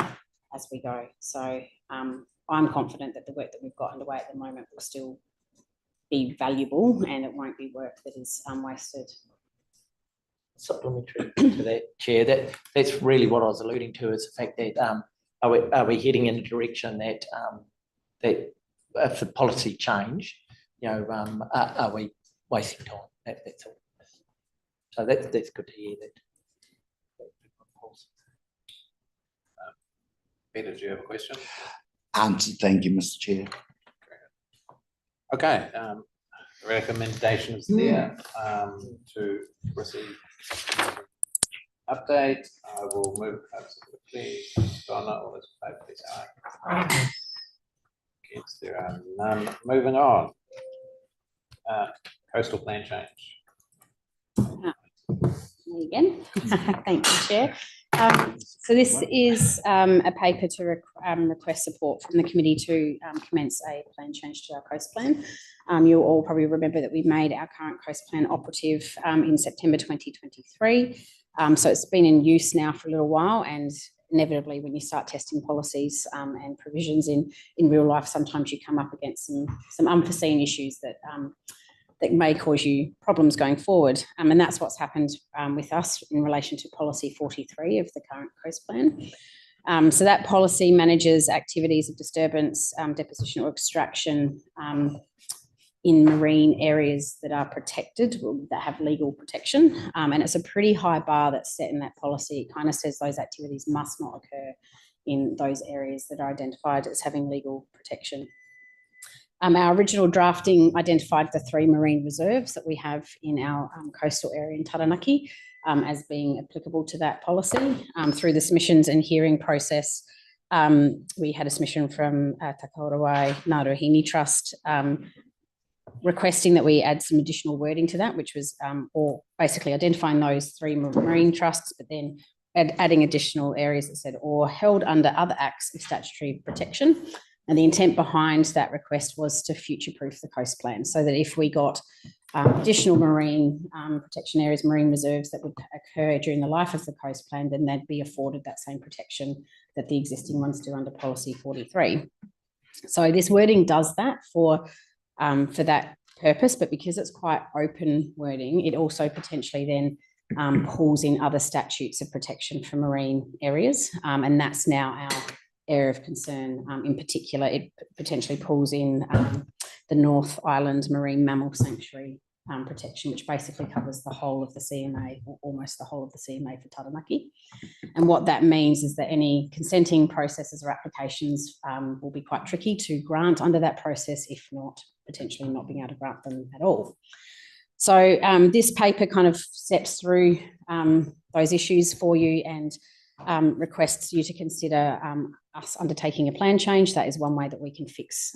as we go. So I'm confident that the work that we've got underway at the moment will still be valuable and it won't be work that is wasted. Supplementary to that, Chair, that's really what I was alluding to, is the fact that are we heading in a direction that that if the policy change, are we wasting time? That's all. So that's good to hear that. Peter, do you have a question? Answered, thank you, Mr. Chair. Okay, the recommendation is there to receive update. I will move quickly. Donna, all those in favour, please aye. Against, there are none. Moving on. Coastal plan change. Me again. Thank you, Chair. So this is a paper to request support from the committee to commence a plan change to our coast plan. You'll all probably remember that we made our current coast plan operative in September 2023. So it's been in use now for a little while, and inevitably when you start testing policies and provisions in real life, sometimes you come up against some unforeseen issues that may cause you problems going forward. And that's what's happened with us in relation to policy 43 of the current coast plan. So that policy manages activities of disturbance, deposition or extraction in marine areas that are protected, that have legal protection. And it's a pretty high bar that's set in that policy. It kind of says those activities must not occur in those areas that are identified as having legal protection. Our original drafting identified the 3 marine reserves that we have in our coastal area in Taranaki as being applicable to that policy. Through the submissions and hearing process, we had a submission from Takaorawai Ngāruahine Trust requesting that we add some additional wording to that, which was or basically identifying those 3 marine trusts, but then adding additional areas that said or held under other acts of statutory protection. And the intent behind that request was to future-proof the coast plan, so that if we got additional marine protection areas, marine reserves that would occur during the life of the coast plan, then they'd be afforded that same protection that the existing ones do under policy 43. So this wording does that for that purpose, but because it's quite open wording, it also potentially then pulls in other statutes of protection for marine areas, and that's now our area of concern. In particular, it potentially pulls in the North Island Marine Mammal Sanctuary protection, which basically covers the whole of the CMA, or almost the whole of the CMA for Taranaki. And what that means is that any consenting processes or applications will be quite tricky to grant under that process, if not potentially not being able to grant them at all. So this paper kind of steps through those issues for you and requests you to consider us undertaking a plan change. That is one way that we can fix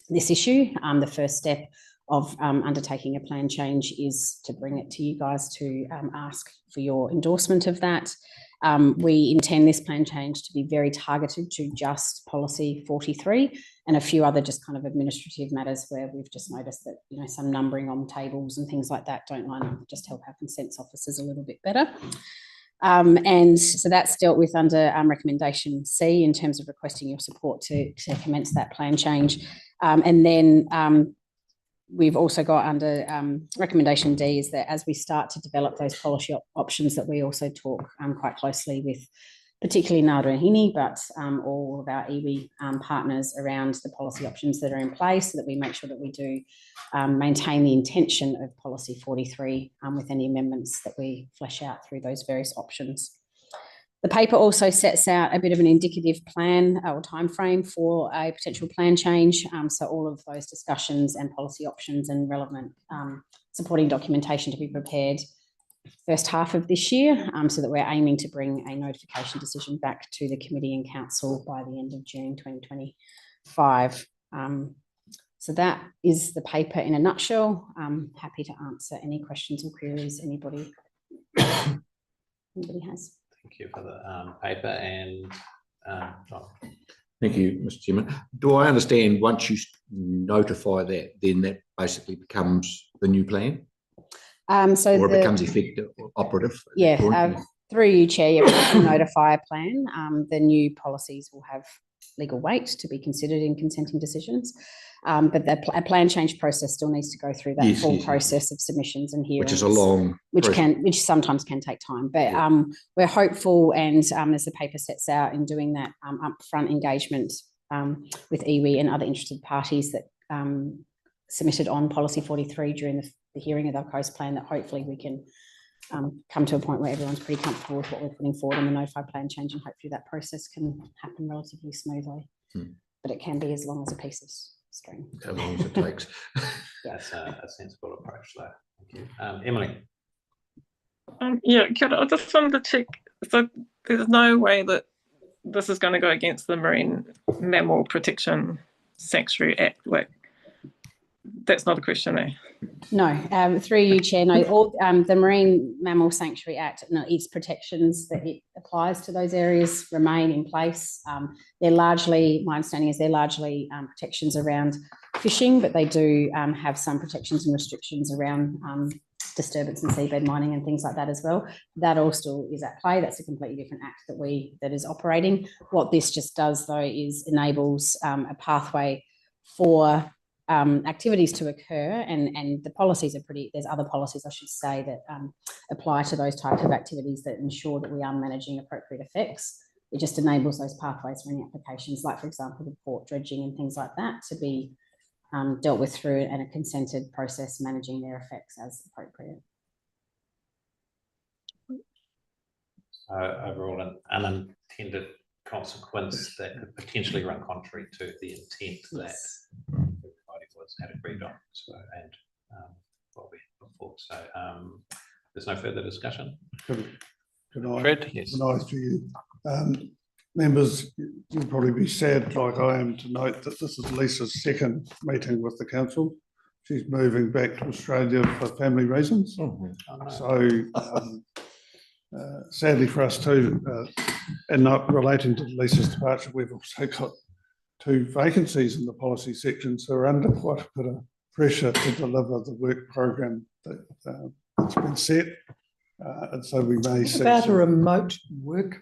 this issue. The first step of undertaking a plan change is to bring it to you guys to ask for your endorsement of that. We intend this plan change to be very targeted to just policy 43 and a few other just kind of administrative matters where we've just noticed that, you know, some numbering on tables and things like that don't line up, just help our consents officers a little bit better. And so that's dealt with under recommendation C in terms of requesting your support to commence that plan change. And then we've also got under recommendation D is that as we start to develop those policy options, that we also talk quite closely with particularly Ngāruahine, but all of our iwi partners around the policy options that are in place, so that we make sure that we do maintain the intention of policy 43 with any amendments that we flesh out through those various options. The paper also sets out a bit of an indicative plan or timeframe for a potential plan change. So all of those discussions and policy options and relevant supporting documentation to be prepared first half of this year, so that we're aiming to bring a notification decision back to the committee and council by the end of June 2025. So that is the paper in a nutshell. I'm happy to answer any questions or queries anybody has. Thank you for the paper and John. Thank you, Mr. Chairman. Do I understand once you notify that, then that basically becomes the new plan? So or it becomes effective, operative? Yeah, through you, Chair, we can notify a plan. The new policies will have legal weight to be considered in consenting decisions. But a plan change process still needs to go through that full process of submissions and hearings. Which is a long which sometimes can take time. But we're hopeful, and as the paper sets out, in doing that upfront engagement with iwi and other interested parties that submitted on policy 43 during the hearing of our coast plan, that hopefully we can come to a point where everyone's pretty comfortable with what we're putting forward in the notified plan change, and hopefully that process can happen relatively smoothly. But it can be as long as a piece of string. How long as it takes. That's a sensible approach, though. Thank you. Emily. Yeah, I just wanted to check. So there's no way that this is going to go against the Marine Mammal Protection Sanctuary Act. Like, that's not a question there. No, through you, Chair. No, all the Marine Mammal Sanctuary Act, no, its protections that it applies to those areas remain in place. They're largely, my understanding is they're largely protections around fishing, but they do have some protections and restrictions around disturbance and seabed mining and things like that as well. That all still is at play. That's a completely different act that is operating. What this just does, though, is enables a pathway for activities to occur, and the policies are there's other policies, I should say, that apply to those types of activities that ensure that we are managing appropriate effects. It just enables those pathways for any applications, like, for example, the port dredging and things like that, to be dealt with through and a consented process managing their effects as appropriate. Overall, an unintended consequence that could potentially run contrary to the intent that everybody had agreed on. So, and what we before. So, there's no further discussion. Can I? Fred, yes. Can I to you? Members, you'll probably be sad, like I am, to note that this is Lisa's second meeting with the council. She's moving back to Australia for family reasons. So, sadly for us too, and not relating to Lisa's departure, we've also got 2 vacancies in the policy section, so we're under quite a bit of pressure to deliver the work program that's been set. And so we may see about a remote work.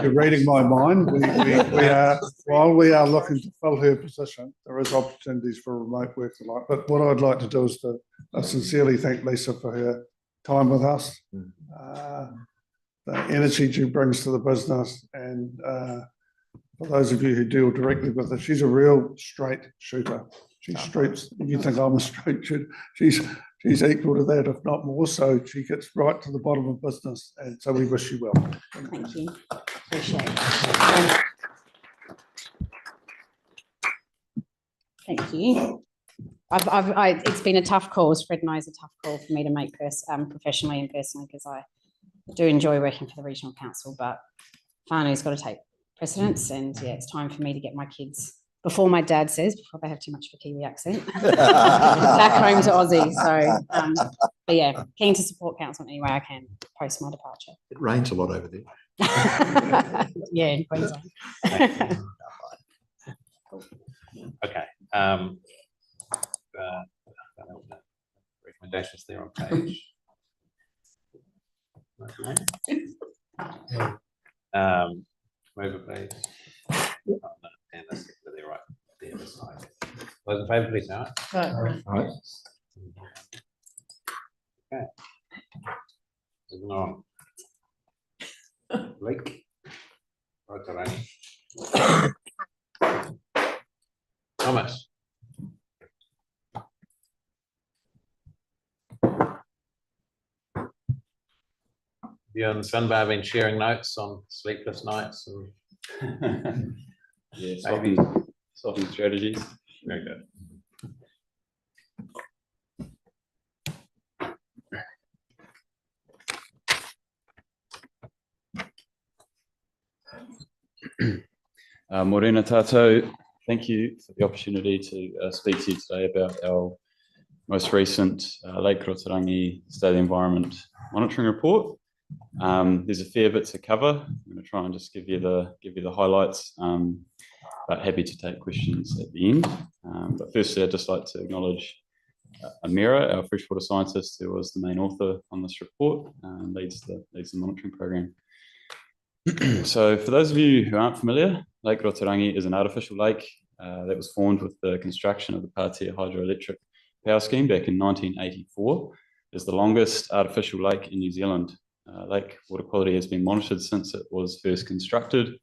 You're reading my mind. We are, while we are looking to fill her position, there is opportunities for remote work alike. But what I'd like to do is to sincerely thank Lisa for her time with us, the energy she brings to the business, and for those of you who deal directly with her, she's a real straight shooter. She shoots. You think I'm a straight shooter? She's equal to that, if not more. So she gets right to the bottom of business, and so we wish you well. Thank you. Appreciate it. Thank you. It's been a tough call, as Fred knows, a tough call for me to make professionally and personally, because I do enjoy working for the Regional Council, but whānui's got to take precedence, and yeah, it's time for me to get my kids, before my dad says, before they have too much of a Kiwi accent, back home to Aussie. So, but yeah, keen to support council in any way I can post my departure. It rains a lot over there. Yeah, in Queensland. Okay. Recommendations there on page. Move it, please. And that's there, right? The other side. Those in favour, please. All right. Okay. Moving on. Blake. Right, Taranaki. Thomas. You and Sunbar have been sharing notes on sleepless nights and yeah, swapping strategies. Very good. Morena tātou, thank you for the opportunity to speak to you today about our most recent Lake Rotorangi State of the Environment Monitoring Report. There's a fair bit to cover. I'm going to try and just give you the highlights, but happy to take questions at the end. But firstly, I'd just like to acknowledge Amira, our freshwater scientist, who was the main author on this report, and leads the monitoring program. So for those of you who aren't familiar, Lake Rotorangi is an artificial lake that was formed with the construction of the Pātea hydroelectric power scheme back in 1984. It's the longest artificial lake in New Zealand. Lake water quality has been monitored since it was first constructed,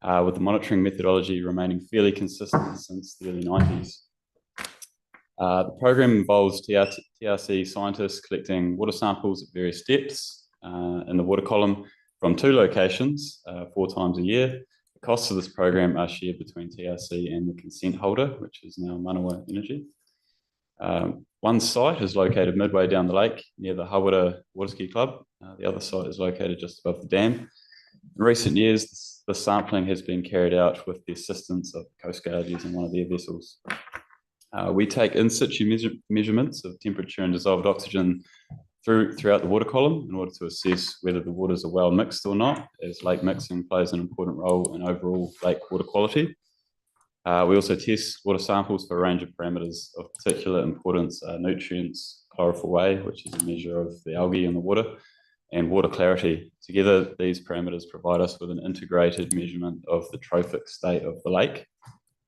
with the monitoring methodology remaining fairly consistent since the early 90s. The program involves TRC scientists collecting water samples at various depths in the water column from 2 locations 4 times a year. The costs of this program are shared between TRC and the consent holder, which is now Manawa Energy. One site is located midway down the lake near the Hawera Water Ski Club. The other site is located just above the dam. In recent years, the sampling has been carried out with the assistance of the Coast Guard using one of their vessels. We take in situ measurements of temperature and dissolved oxygen throughout the water column in order to assess whether the waters are well mixed or not, as lake mixing plays an important role in overall lake water quality. We also test water samples for a range of parameters of particular importance: nutrients, chlorophyll A, which is a measure of the algae in the water, and water clarity. Together, these parameters provide us with an integrated measurement of the trophic state of the lake.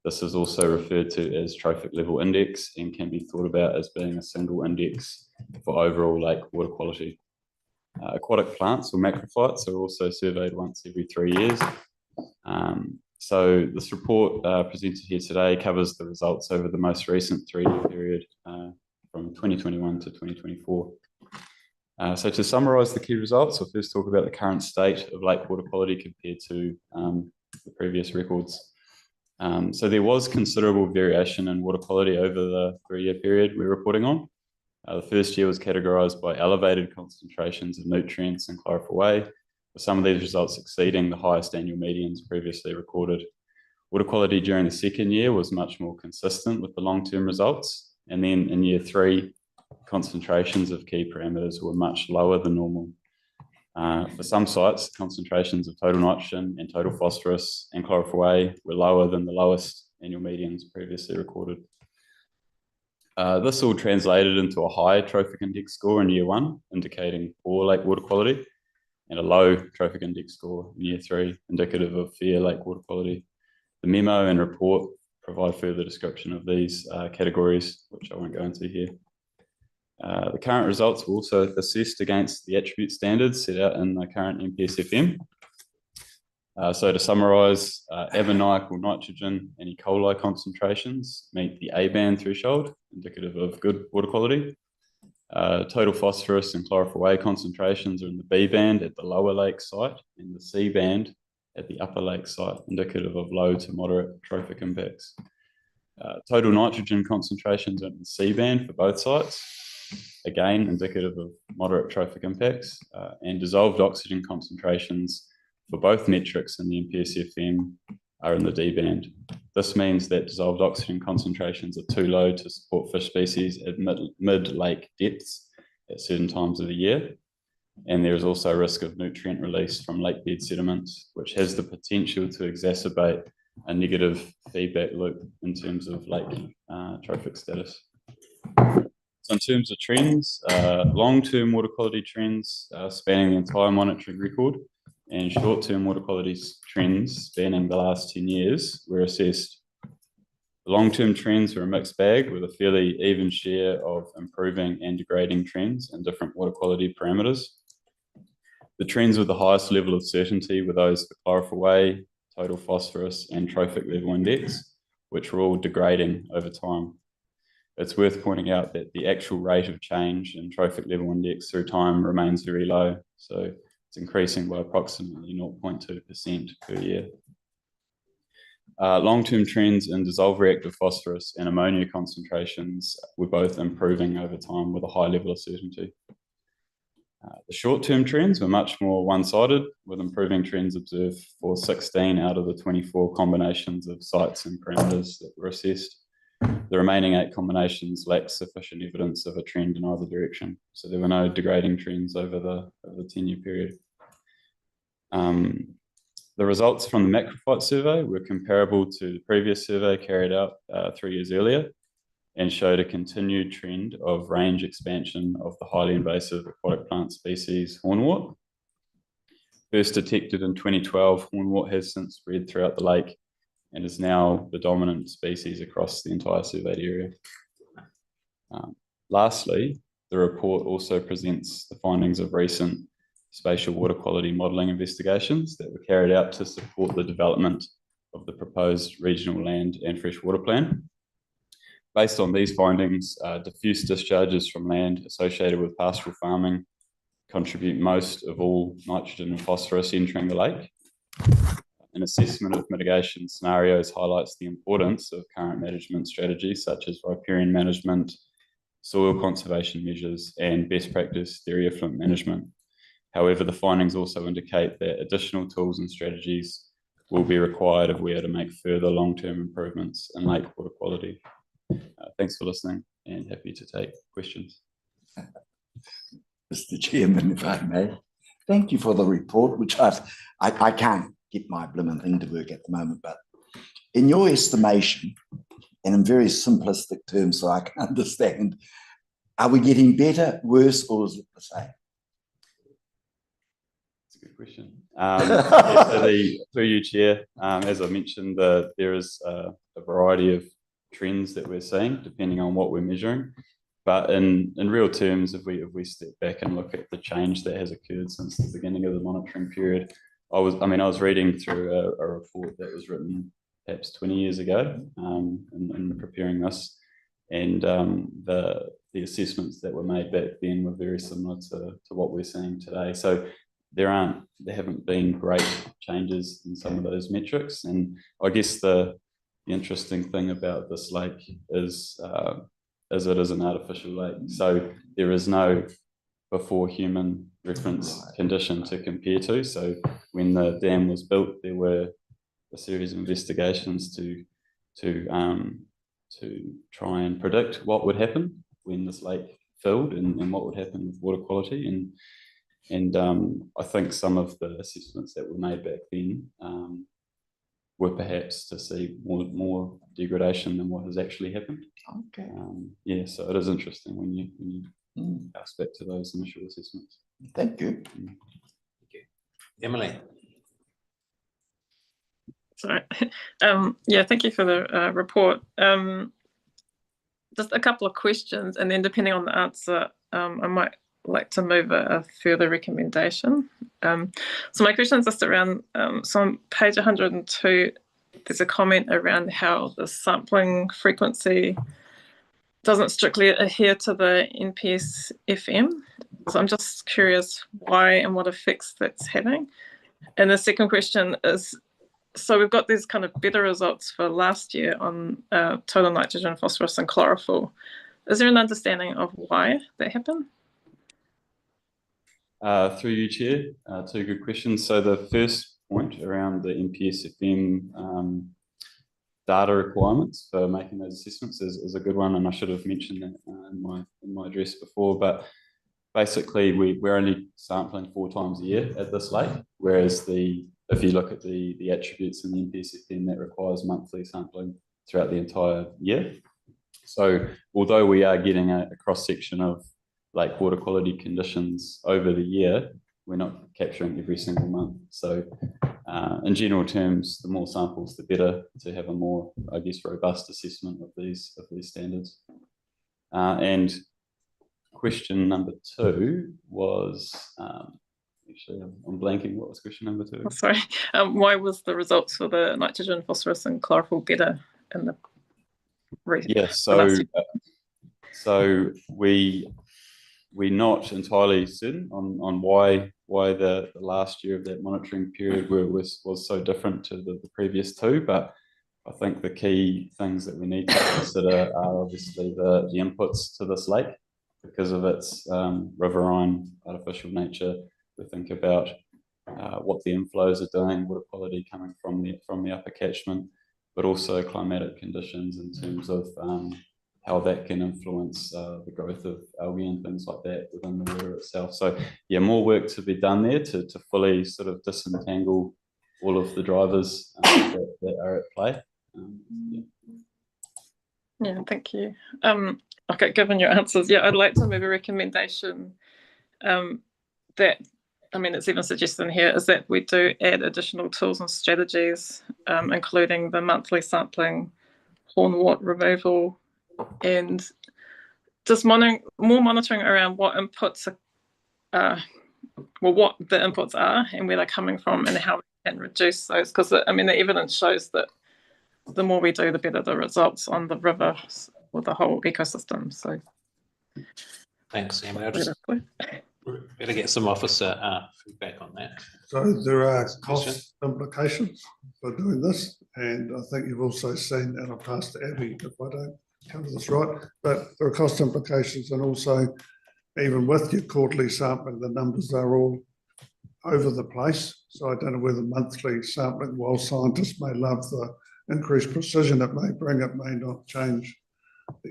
This is also referred to as trophic level index and can be thought about as being a single index for overall lake water quality. Aquatic plants or macrophytes are also surveyed once every 3 years. So this report presented here today covers the results over the most recent 3-year period from 2021 to 2024. So to summarise the key results, I'll first talk about the current state of lake water quality compared to the previous records. So there was considerable variation in water quality over the 3-year period we're reporting on. The first year was categorised by elevated concentrations of nutrients and chlorophyll A, with some of these results exceeding the highest annual medians previously recorded. Water quality during the second year was much more consistent with the long-term results, and then in year 3, concentrations of key parameters were much lower than normal. For some sites, concentrations of total nitrogen and total phosphorus and chlorophyll A were lower than the lowest annual medians previously recorded. This all translated into a high trophic index score in year 1, indicating poor lake water quality, and a low trophic index score in year 3, indicative of fair lake water quality. The memo and report provide further description of these categories, which I won't go into here. The current results were also assessed against the attribute standards set out in the current MPSFM. So to summarise, ammoniacal nitrogen and E. coli concentrations meet the A band threshold, indicative of good water quality. Total phosphorus and chlorophyll A concentrations are in the B band at the lower lake site and the C band at the upper lake site, indicative of low to moderate trophic impacts. Total nitrogen concentrations are in the C band for both sites, again indicative of moderate trophic impacts, and dissolved oxygen concentrations for both metrics in the MPSFM are in the D band. This means that dissolved oxygen concentrations are too low to support fish species at mid-lake depths at certain times of the year. And there is also a risk of nutrient release from lake bed sediments, which has the potential to exacerbate a negative feedback loop in terms of lake trophic status. So in terms of trends, long-term water quality trends spanning the entire monitoring record and short-term water quality trends spanning the last 10 years were assessed. The long-term trends were a mixed bag with a fairly even share of improving and degrading trends in different water quality parameters. The trends with the highest level of certainty were those for chlorophyll A, total phosphorus, and trophic level index, which were all degrading over time. It's worth pointing out that the actual rate of change in trophic level index through time remains very low, so it's increasing by approximately 0.2% per year. Long-term trends in dissolved reactive phosphorus and ammonia concentrations were both improving over time with a high level of certainty. The short-term trends were much more one-sided, with improving trends observed for 16 out of the 24 combinations of sites and parameters that were assessed. The remaining 8 combinations lacked sufficient evidence of a trend in either direction, so there were no degrading trends over the 10-year period. The results from the macrophyte survey were comparable to the previous survey carried out 3 years earlier, and showed a continued trend of range expansion of the highly invasive aquatic plant species hornwort. First detected in 2012, hornwort has since spread throughout the lake and is now the dominant species across the entire surveyed area. Lastly, the report also presents the findings of recent spatial water quality modelling investigations that were carried out to support the development of the proposed regional land and freshwater plan. Based on these findings, diffuse discharges from land associated with pastoral farming contribute most of all nitrogen and phosphorus entering the lake. An assessment of mitigation scenarios highlights the importance of current management strategies such as riparian management, soil conservation measures, and best practice dairy effluent management. However, the findings also indicate that additional tools and strategies will be required if we are to make further long-term improvements in lake water quality. thanks for listening and happy to take questions. Mr. Chairman, if I may, thank you for the report, which I can't get my blooming thing to work at the moment, but in your estimation, and in very simplistic terms so I can understand, are we getting better, worse, or is it the same? That's a good question. Through you, Chair, as I mentioned, there is a variety of trends that we're seeing depending on what we're measuring. But in real terms, if we step back and look at the change that has occurred since the beginning of the monitoring period, I was reading through a report that was written perhaps 20 years ago in preparing this, and the assessments that were made back then were very similar to what we're seeing today. So there haven't been great changes in some of those metrics, and I guess the interesting thing about this lake is it is an artificial lake, so there is no before human reference condition to compare to. So when the dam was built, there were a series of investigations to try and predict what would happen when this lake filled and what would happen with water quality, and I think some of the assessments that were made back then were perhaps to see more degradation than what has actually happened. Okay. Yeah, so it is interesting when you ask back to those initial assessments. Thank you. Thank you. Emily. Sorry. Yeah, thank you for the report. Just a couple of questions, and then depending on the answer, I might like to move a further recommendation. So my question is just around, so on page 102, there's a comment around how the sampling frequency doesn't strictly adhere to the NPS FM. So I'm just curious why and what effects that's having. And the second question is, so we've got these kind of better results for last year on total nitrogen, phosphorus and chlorophyll. Is there an understanding of why that happened? Through you, Chair, two good questions. So the first point around the NPS FM data requirements for making those assessments is a good one, and I should have mentioned that in my address before. But basically, we're only sampling 4 times a year at this lake, whereas if you look at the attributes in the NPS FM, that requires monthly sampling throughout the entire year. So although we are getting a cross section of lake water quality conditions over the year, we're not capturing every single month. So in general terms, the more samples, the better, to have a more, I guess, robust assessment of these standards. And question number 2 was, actually, I'm blanking. What was question number 2? Oh, sorry. Why was the results for the nitrogen, phosphorus and chlorophyll better in the Yeah, so we're not entirely certain on why the last year of that monitoring period was so different to the previous 2, but I think the key things that we need to consider are obviously the inputs to this lake because of its riverine artificial nature. We think about what the inflows are doing, water quality coming from the upper catchment, but also climatic conditions in terms of how that can influence the growth of algae and things like that within the water itself. So yeah, more work to be done there to fully sort of disentangle all of the drivers that are at play. Yeah, thank you. Okay, given your answers, yeah, I'd like to move a recommendation that, I mean, it's even suggested here, is that we do add additional tools and strategies, including the monthly sampling, hornwort removal, and just more monitoring around what inputs are, what the inputs are and where they're coming from and how we can reduce those. Because, I mean, the evidence shows that the more we do, the better the results on the river or the whole ecosystem. So thanks, Emily. I'll just better get some officer feedback on that. So there are cost implications for doing this, and I think you've also seen, and I'll pass to Abby if I don't cover this right, but there are cost implications, and also even with your quarterly sampling, the numbers are all over the place. So I don't know whether monthly sampling, while scientists may love the increased precision it may bring, it may not change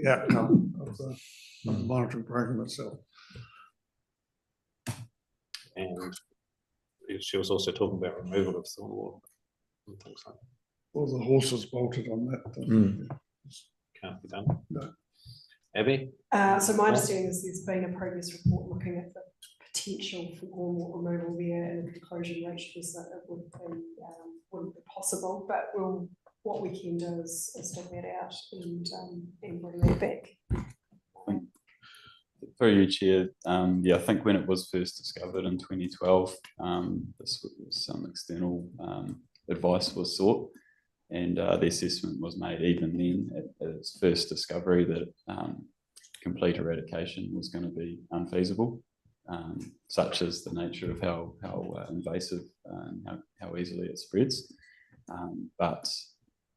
the outcome of the monitoring program itself. And she was also talking about removal of thornwall and things like that. All the horses bolted on that. Can't be done. No. Abby? So my understanding is there's been a previous report looking at the potential for groundwater removal there, and the conclusion reached was that it wouldn't be possible, but what we can do is take that out and bring that back. Through you, Chair, I think when it was first discovered in 2012, some external advice was sought, and the assessment was made even then at its first discovery that complete eradication was going to be unfeasible, such as the nature of how invasive and how easily it spreads. But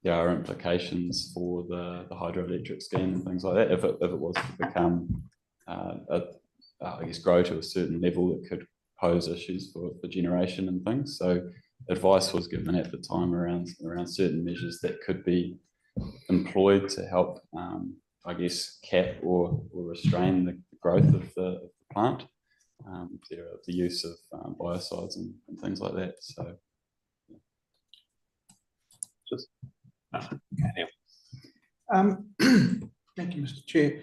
there are implications for the hydroelectric scheme and things like that if it was to become I guess grow to a certain level that could pose issues for generation and things. So advice was given at the time around certain measures that could be employed to help, I guess, cap or restrain the growth of the plant. The use of biocides and things like that. So just Thank you, Mr. Chair.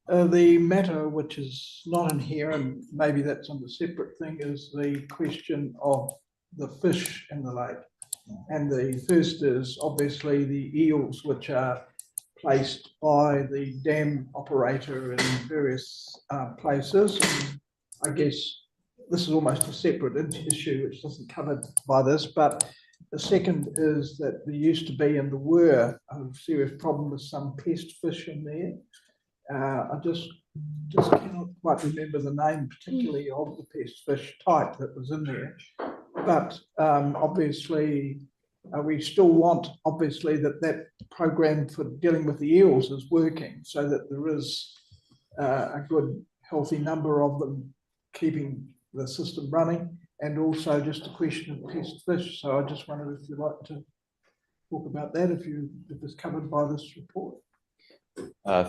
The matter which is not in here, and maybe that's on the separate thing, is the question of the fish in the lake. And the first is obviously the eels, which are placed by the dam operator in various places. And I guess this is almost a separate issue which isn't covered by this, but the second is that there used to be and there were a serious problem with some pest fish in there. I just cannot quite remember the name particularly of the pest fish type that was in there, but obviously we still want obviously that program for dealing with the eels is working, so that there is a good healthy number of them keeping the system running, and also just a question of pest fish. So I just wondered if you'd like to talk about that, if it's covered by this report.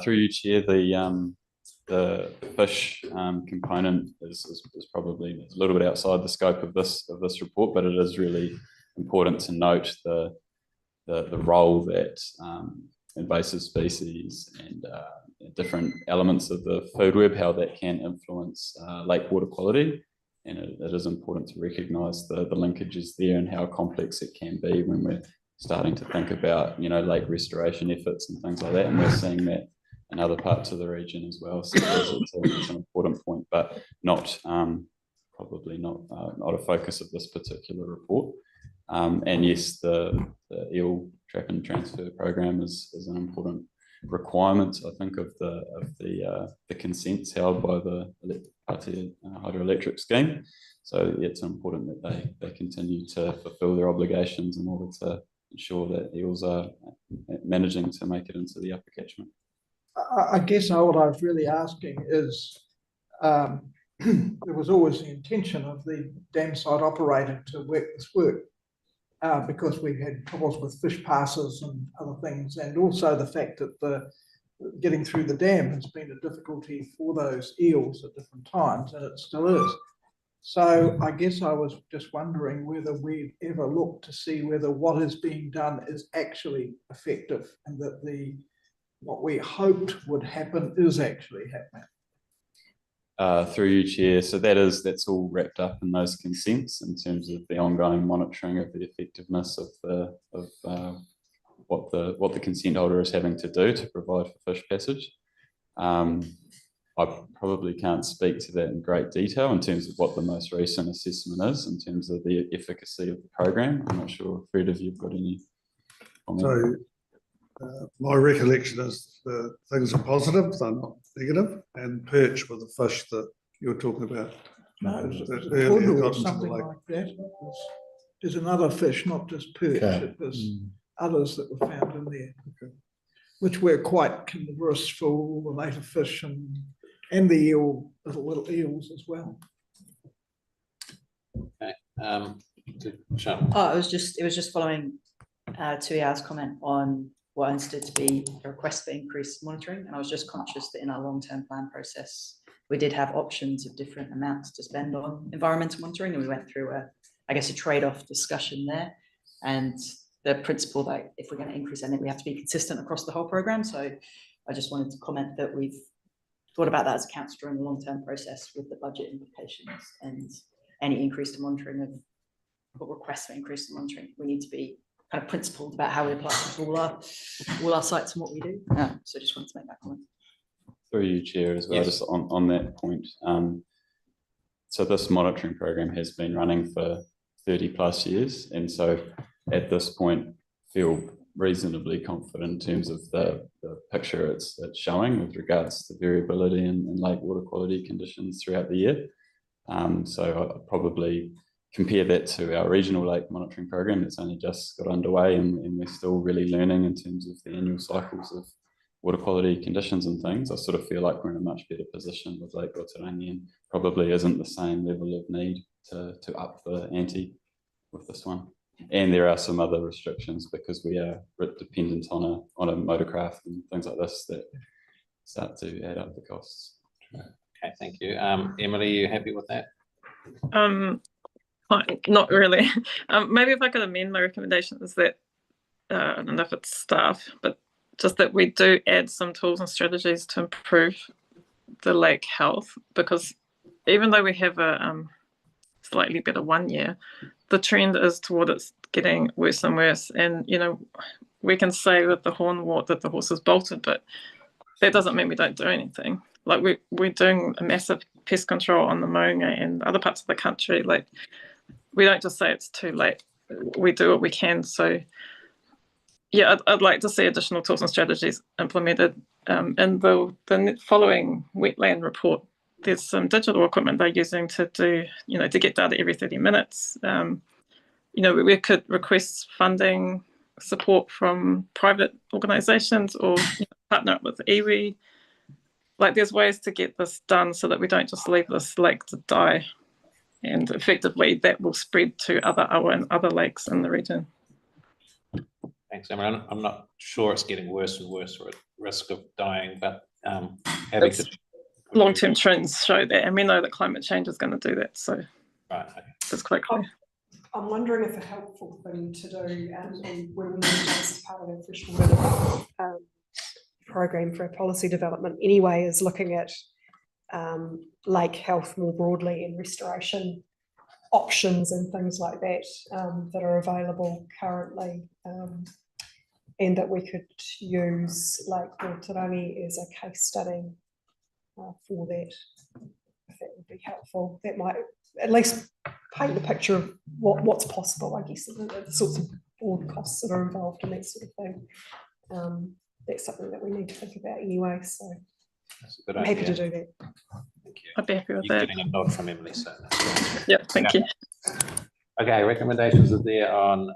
Through you, Chair, the fish component is probably a little bit outside the scope of this report, but it is really important to note the role that invasive species and different elements of the food web, how that can influence lake water quality. And it is important to recognise the linkages there and how complex it can be when we're starting to think about, lake restoration efforts and things like that. And we're seeing that in other parts of the region as well. So it's an important point, but not probably not a focus of this particular report. And yes, the eel trap and transfer program is an important requirement, I think, of the consents held by the hydroelectric scheme. So it's important that they continue to fulfil their obligations in order to ensure that eels are managing to make it into the upper catchment. I guess what I was really asking is, there was always the intention of the dam site operator to work this work, because we've had troubles with fish passes and other things, and also the fact that getting through the dam has been a difficulty for those eels at different times, and it still is. So I guess I was just wondering whether we've ever looked to see whether what is being done is actually effective, and that what we hoped would happen is actually happening. Through you, Chair. So that's all wrapped up in those consents in terms of the ongoing monitoring of the effectiveness of what the consent holder is having to do to provide for fish passage. I probably can't speak to that in great detail in terms of what the most recent assessment is in terms of the efficacy of the program. I'm not sure, Fred, if you've got any comment. So my recollection is the things are positive, they're not negative, and perch were the fish that you were talking about. No, it was that a earlier or got into the something lake. like that. There's another fish, not just perch. Okay. It was others that were found in there, which were quite carnivorous for all the native fish and the little eels as well. Okay. Oh, it was just following 2 hours comment on what I understood to be a request for increased monitoring. And I was just conscious that in our long-term plan process, we did have options of different amounts to spend on environmental monitoring. And we went through a trade-off discussion there. And the principle that if we're going to increase anything, we have to be consistent across the whole program. So I just wanted to comment that we've thought about that as a council during the long-term process with the budget implications and any increase to monitoring of or requests for increase in monitoring. We need to be kind of principled about how we apply it to all our sites and what we do. So just wanted to make that comment. Through you, Chair, as well, just on that point. So this monitoring program has been running for 30 plus years. And so at this point, feel reasonably confident in terms of the picture it's showing with regards to variability in lake water quality conditions throughout the year. So I'd probably compare that to our regional lake monitoring program that's only just got underway, and we're still really learning in terms of the annual cycles of water quality conditions and things. I sort of feel like we're in a much better position with Lake Rotorua, and probably isn't the same level of need to up the ante with this one. And there are some other restrictions because we are dependent on a motorcraft and things like this that start to add up the costs. Okay, thank you. Emily, are you happy with that? Not really. Maybe if I could amend my recommendation is that, I don't know if it's staff, but just that we do add some tools and strategies to improve the lake health, because even though we have a slightly better 1 year, the trend is toward it's getting worse and worse. And, you know, we can say with the hornwort that the horse is bolted, but that doesn't mean we don't do anything. Like we're doing a massive pest control on the Moonga and other parts of the country. Like, we don't just say it's too late. We do what we can. So, yeah, I'd like to see additional tools and strategies implemented. In the following wetland report, there's some digital equipment they're using to do, you know, to get data every 30 minutes. You know, we could request funding support from private organisations or partner up with iwi. Like, there's ways to get this done so that we don't just leave this lake to die. And effectively, that will spread to other awa and other lakes in the region. Thanks, Emily. I'm not sure it's getting worse and worse or at risk of dying, but having to... Long-term trends show that, and we know that climate change is going to do that. So it's quite clear. I'm wondering if a helpful thing to do, and we'll need as part of our freshwater program for our policy development anyway, is looking at lake health more broadly and restoration options and things like that that are available currently, and that we could use Lake Rotorua as a case study for that, if that would be helpful. That might at least paint the picture of what's possible, I guess, the sorts of broad costs that are involved in that sort of thing. That's something that we need to think about anyway, so I'm happy to do that. Thank you. I'd be happy with You're that. getting a nod from Emily, so yeah, thank you. Okay, recommendations are there on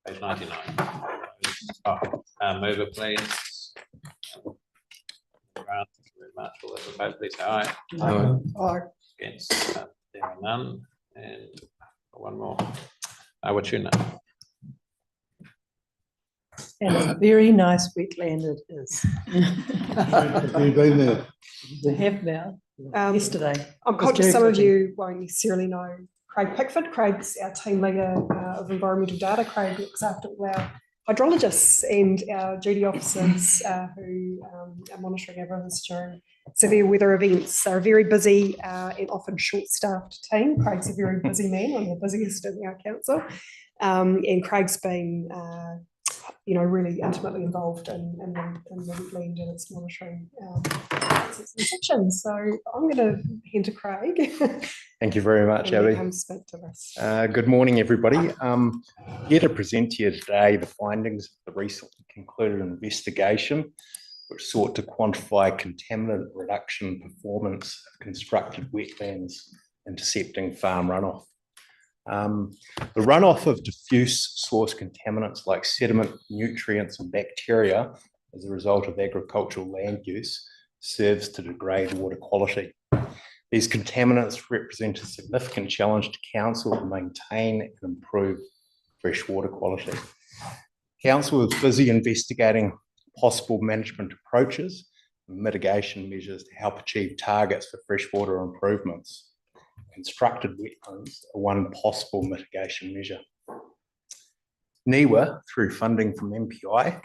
page 99. Mover, please. Thank you very much. All those in favour, please say aye. Aye. Against, there are none. And one more. What's your name? And a very nice wetland it is. Have you been there? I have now, yesterday. I'm conscious some of you won't necessarily know Craig Pickford. Craig's our team leader of environmental data. Craig looks after all our hydrologists and our duty officers who are monitoring our rivers during severe weather events. They're a very busy and often short-staffed team. Craig's a very busy man, one of the busiest in our council. And Craig's been really intimately involved in the wetland and its monitoring sections. So I'm going to hand to Craig. Thank you very much, Abby. Speak to us. Good morning, everybody. Here to present to you today the findings of the recently concluded investigation, which sought to quantify contaminant reduction performance of constructed wetlands intercepting farm runoff. The runoff of diffuse source contaminants like sediment, nutrients and bacteria as a result of agricultural land use serves to degrade water quality. These contaminants represent a significant challenge to council to maintain and improve fresh water quality. Council is busy investigating possible management approaches and mitigation measures to help achieve targets for freshwater improvements. Constructed wetlands are one possible mitigation measure. NIWA, through funding from MPI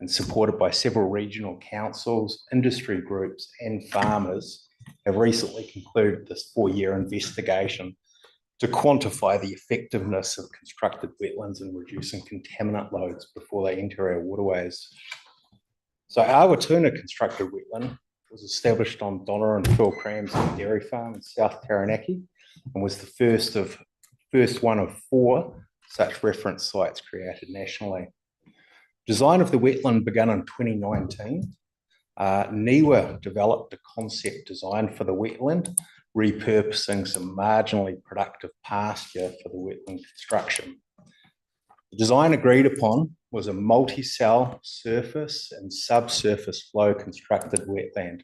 and supported by several regional councils, industry groups and farmers, have recently concluded this 4-year investigation to quantify the effectiveness of constructed wetlands in reducing contaminant loads before they enter our waterways. So Awatuna constructed wetland was established on Donna and Phil Cram's dairy farm in South Taranaki and was the first one of 4 such reference sites created nationally. Design of the wetland began in 2019. NIWA developed a concept design for the wetland, repurposing some marginally productive pasture for the wetland construction. The design agreed upon was a multi-cell surface and subsurface flow constructed wetland,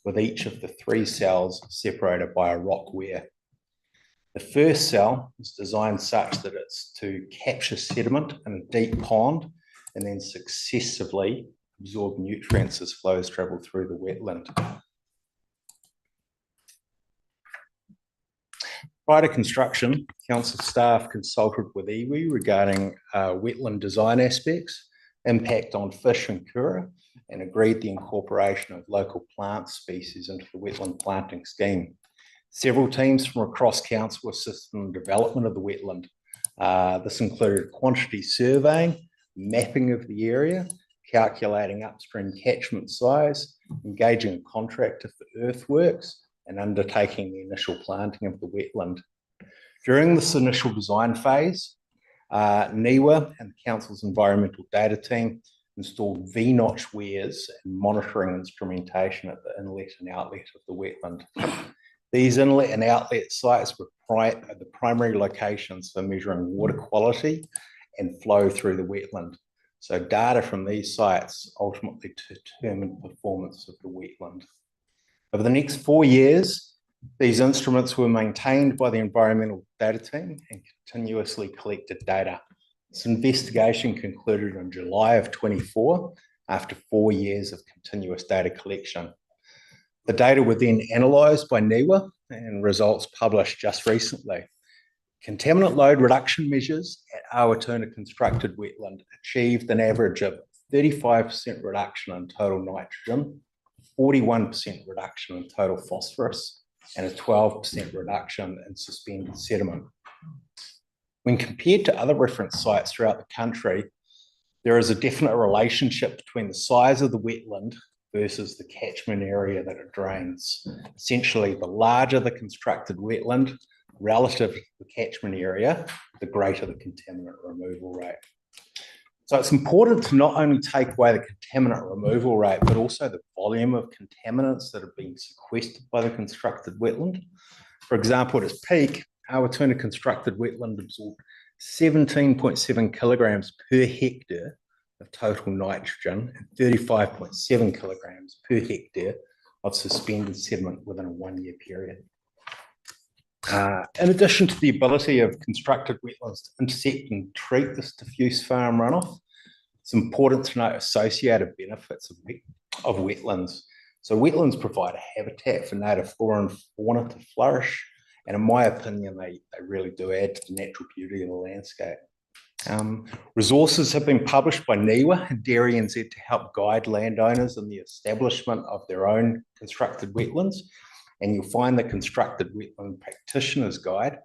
with each of the 3 cells separated by a rock weir. The first cell is designed such that it's to capture sediment in a deep pond and then successively absorb nutrients as flows travel through the wetland. Prior to construction, council staff consulted with iwi regarding wetland design aspects, impact on fish and kura, and agreed the incorporation of local plant species into the wetland planting scheme. Several teams from across council assisted in the development of the wetland. This included quantity surveying, mapping of the area, calculating upstream catchment size, engaging a contractor for earthworks, and undertaking the initial planting of the wetland. During this initial design phase, NIWA and the council's environmental data team installed V-notch weirs and monitoring instrumentation at the inlet and outlet of the wetland. These inlet and outlet sites were the primary locations for measuring water quality and flow through the wetland. So data from these sites ultimately determined performance of the wetland. Over the next 4 years, these instruments were maintained by the environmental data team and continuously collected data. This investigation concluded in July of 24 after 4 years of continuous data collection. The data were then analysed by NIWA and results published just recently. Contaminant load reduction measures at Awatuna constructed wetland achieved an average of 35% reduction in total nitrogen, 41% reduction in total phosphorus, and a 12% reduction in suspended sediment. When compared to other reference sites throughout the country, there is a definite relationship between the size of the wetland versus the catchment area that it drains. Essentially, the larger the constructed wetland relative to the catchment area, the greater the contaminant removal rate. So it's important to not only take away the contaminant removal rate, but also the volume of contaminants that have been sequestered by the constructed wetland. For example, at its peak, Awatuna constructed wetland absorbed 17.7 kilograms per hectare of total nitrogen and 35.7 kilograms per hectare of suspended sediment within a 1-year period. In addition to the ability of constructed wetlands to intercept and treat this diffuse farm runoff, it's important to note associated benefits of wetlands. So wetlands provide a habitat for native flora and fauna to flourish, and in my opinion, they really do add to the natural beauty of the landscape. Resources have been published by NIWA and Dairy NZ to help guide landowners in the establishment of their own constructed wetlands, and you'll find the Constructed Wetland Practitioner's Guide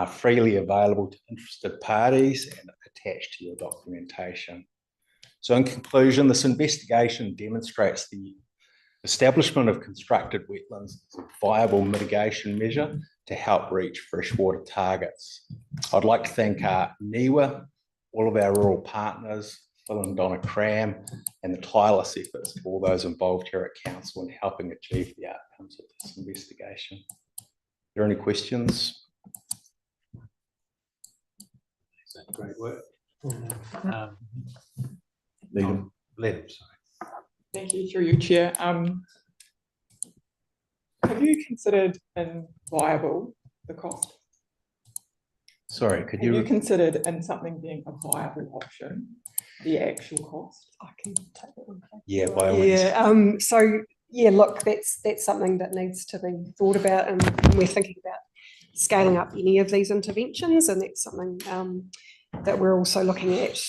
freely available to interested parties and attached to your documentation. So in conclusion, this investigation demonstrates the establishment of constructed wetlands as a viable mitigation measure to help reach freshwater targets. I'd like to thank NIWA, all of our rural partners, Phil and Donna Cram, and the tireless efforts of all those involved here at Council in helping achieve the outcomes of this investigation. Are there any questions? Great work. Liam, sorry. Thank you, through you, Chair. Have you considered viable the cost? Sorry, could Have you you considered in something being a viable option, the actual cost? I can take that one. Yeah, by all means. Yeah, so yeah, look, that's something that needs to be thought about, and we're thinking about scaling up any of these interventions, and that's something that we're also looking at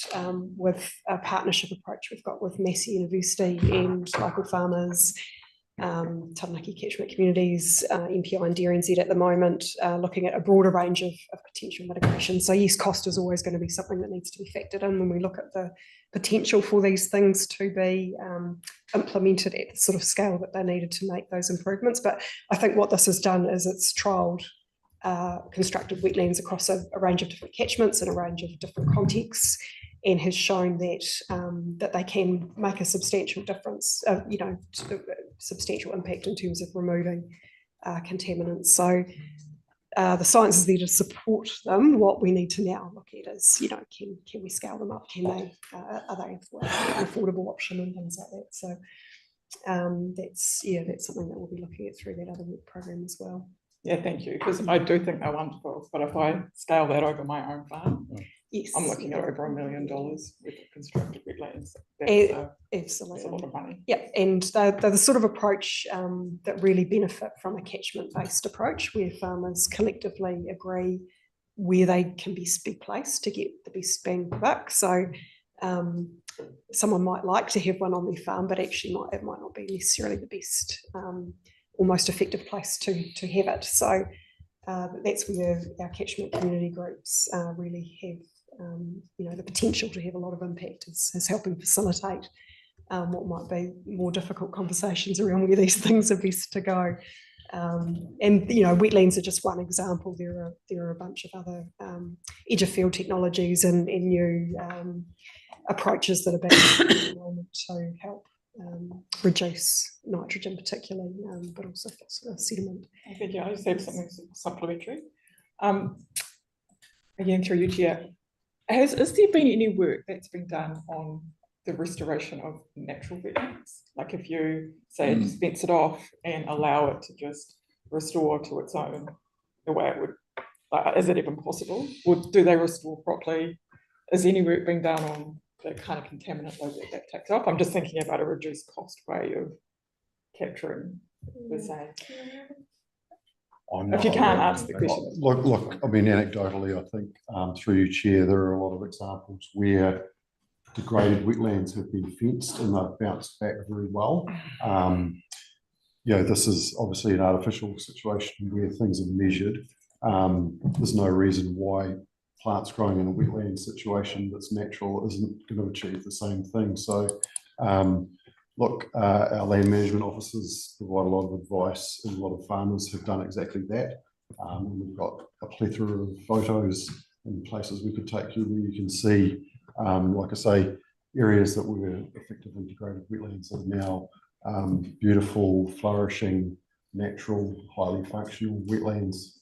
with a partnership approach we've got with Massey University and local farmers, Taranaki catchment communities, MPI and DRNZ at the moment, looking at a broader range of potential mitigation. So yes, cost is always going to be something that needs to be factored in when we look at the potential for these things to be implemented at the sort of scale that they needed to make those improvements. But I think what this has done is it's trialled constructed wetlands across a range of different catchments and a range of different contexts, and has shown that that they can make a substantial difference, substantial impact in terms of removing contaminants. So the science is there to support them. What we need to now look at is, can we scale them up? Can they, are they an affordable option and things like that? So that's something that we'll be looking at through that other work program as well. Yeah, thank you, because I do think they're wonderful, but if I scale that over my own farm, yes, I'm looking at over $1 million with constructed wetlands. Absolutely. That's a lot of money. Yeah, and they're the sort of approach that really benefit from a catchment-based approach, where farmers collectively agree where they can be placed to get the best bang for buck. So someone might like to have one on their farm, but actually it might not be necessarily the best or most effective place to have it. So that's where our catchment community groups really have the potential to have a lot of impact, is helping facilitate what might be more difficult conversations around where these things are best to go. And wetlands are just one example. There are a bunch of other edge of field technologies and new approaches that are being used at the moment to help reduce nitrogen particularly, but also sediment. Okay, yeah, I just have something supplementary. Again, through you, Chair. Has there been any work that's been done on the restoration of natural wetlands? Like if you say dispense it off and allow it to just restore to its own, the way it would, is it even possible? Or do they restore properly? Is any work being done on the kind of contaminant load that takes up? I'm just thinking about a reduced cost way of capturing the same. If you can't answer the question. Look, I mean, anecdotally, I think through you, Chair, there are a lot of examples where degraded wetlands have been fenced and they've bounced back very well. This is obviously an artificial situation where things are measured. There's no reason why plants growing in a wetland situation that's natural isn't going to achieve the same thing. So, our land management officers provide a lot of advice, and a lot of farmers have done exactly that. We've got a plethora of photos and places we could take you where you can see, like I say, areas that were effective integrated wetlands are now beautiful, flourishing, natural, highly functional wetlands.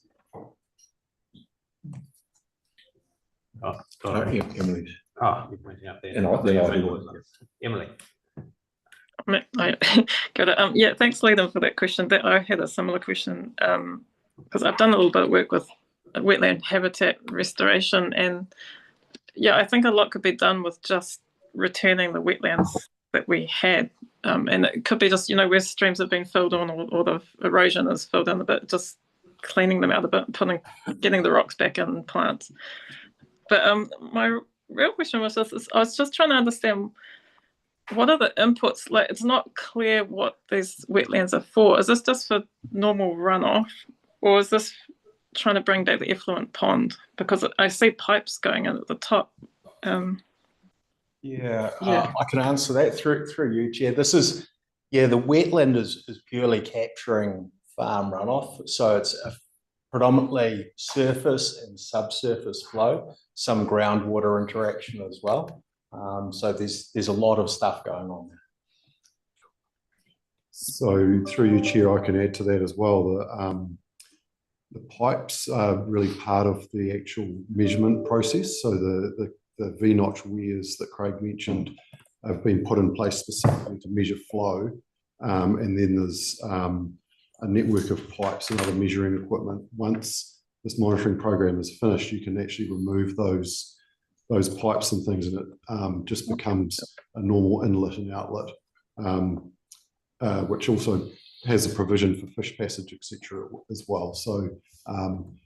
Emily's. You're pointing out there. And Emily. Got it. Yeah, thanks, Leland, for that question. I had a similar question because I've done a little bit of work with wetland habitat restoration, and I think a lot could be done with just returning the wetlands that we had, and it could be just where streams have been filled on or the erosion is filled in a bit, just cleaning them out a bit, getting the rocks back in plants. But my real question was I was just trying to understand, what are the inputs? Like, it's not clear what these wetlands are for. Is this just for normal runoff, or is this trying to bring back the effluent pond? Because I see pipes going in at the top. I can answer that through you, Chair. This is, the wetland is purely capturing farm runoff. So it's a predominantly surface and subsurface flow, some groundwater interaction as well. So there's a lot of stuff going on there. So through you, Chair, I can add to that as well. The pipes are really part of the actual measurement process. So the V-notch weirs that Craig mentioned have been put in place specifically to measure flow. And then there's a network of pipes and other measuring equipment. Once this monitoring program is finished, you can actually remove those those pipes and things, and it just becomes a normal inlet and outlet, which also has a provision for fish passage, etc. as well. So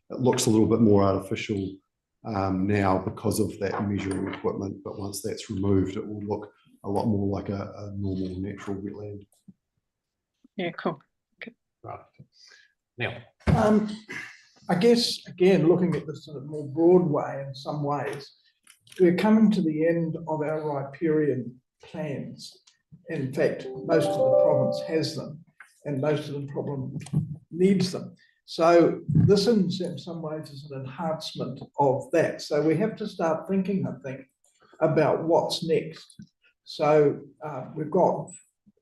it looks a little bit more artificial now because of that measuring equipment, but once that's removed, it will look a lot more like a normal natural wetland. Yeah, cool. Okay. Right. Neil. I guess, again, looking at this in a more broad way, in some ways, we're coming to the end of our riparian plans. In fact, most of the province has them, and most of the problem needs them. So this, in some ways, is an enhancement of that. So we have to start thinking, I think, about what's next. So we've got,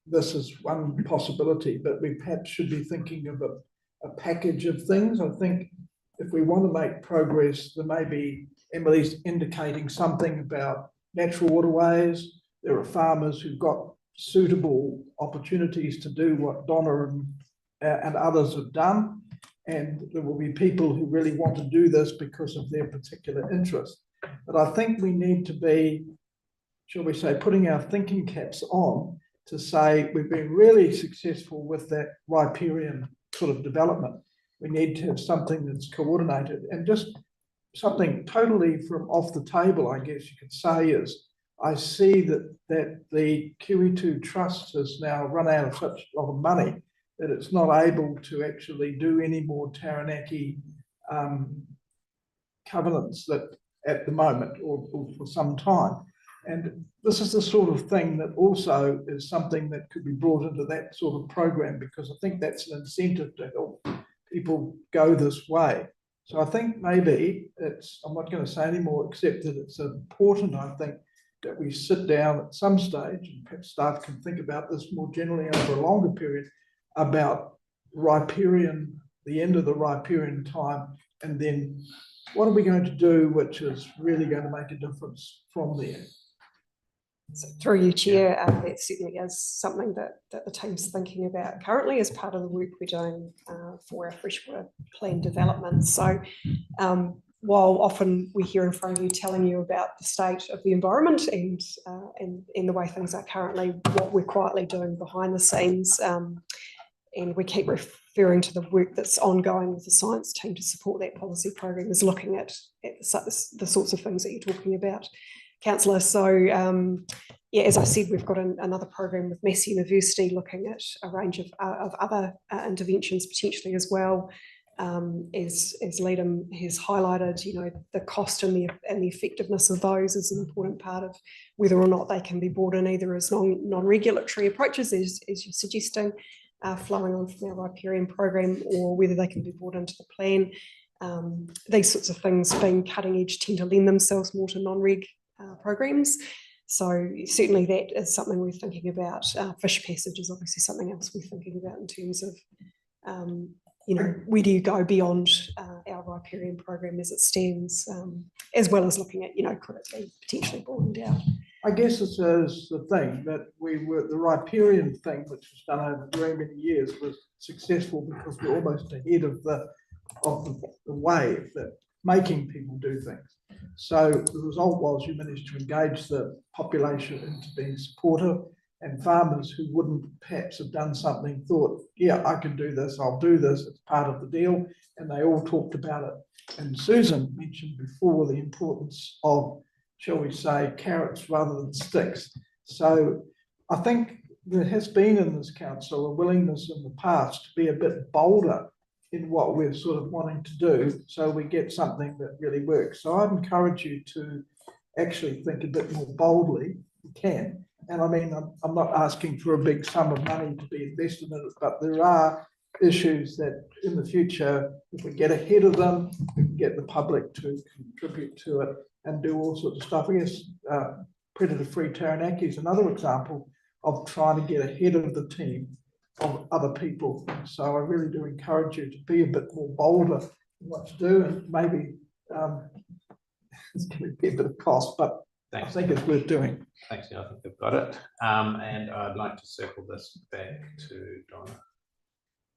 this is one possibility, but we perhaps should be thinking of a package of things. I think if we want to make progress, there may be, Emily's indicating something about natural waterways. There are farmers who've got suitable opportunities to do what Donna and others have done. And there will be people who really want to do this because of their particular interest. But I think we need to be, shall we say, putting our thinking caps on to say we've been really successful with that riparian sort of development. We need to have something that's coordinated, and just something totally from off the table, I guess you could say, is I see that the QE2 Trust has now run out of such a lot of money that it's not able to actually do any more Taranaki covenants that at the moment or for some time. And this is the sort of thing that also is something that could be brought into that sort of program, because I think that's an incentive to help people go this way. So I think maybe it's, I'm not going to say any more except that it's important, I think, that we sit down at some stage, and perhaps staff can think about this more generally over a longer period, about riparian, the end of the riparian time, and then what are we going to do which is really going to make a difference from there. So through you, Chair, that certainly is something that the team's thinking about currently as part of the work we're doing for our freshwater plan development. So while often we hear in front of you telling you about the state of the environment and the way things are currently, what we're quietly doing behind the scenes, and we keep referring to the work that's ongoing with the science team to support that policy program, is looking at the sorts of things that you're talking about, Councillor. So yeah, as I said, we've got another program with Massey University looking at a range of other interventions potentially as well. As Liam has highlighted, you know, the cost and the effectiveness of those is an important part of whether or not they can be brought in either as non-regulatory approaches, as you're suggesting, flowing on from our riparian program, or whether they can be brought into the plan. These sorts of things, being cutting edge, tend to lend themselves more to non-reg programs. So certainly that is something we're thinking about. Fish passage is obviously something else we're thinking about in terms of, you know, where do you go beyond our riparian program as it stands, as well as looking at, you know, could it be potentially broadened out. I guess this is the thing, that the riparian thing, which was done over very many years, was successful because we're almost ahead of the wave that making people do things. So the result was you managed to engage the population into being supportive, and farmers who wouldn't perhaps have done something thought, yeah, I can do this, I'll do this, it's part of the deal, and they all talked about it. And Susan mentioned before the importance of, shall we say, carrots rather than sticks. So I think there has been in this council a willingness in the past to be a bit bolder in what we're sort of wanting to do, so we get something that really works. So I'd encourage you to actually think a bit more boldly, if you can. And I mean, I'm not asking for a big sum of money to be invested in it, but there are issues that in the future, if we get ahead of them, we can get the public to contribute to it and do all sorts of stuff. I guess predator-free Taranaki is another example of trying to get ahead of the team of other people. So I really do encourage you to be a bit more bolder in what to do, and maybe it's going to be a bit of cost, but Thanks. I think it's worth doing. Thanks, I think we've got it. And I'd like to circle this back to Donna.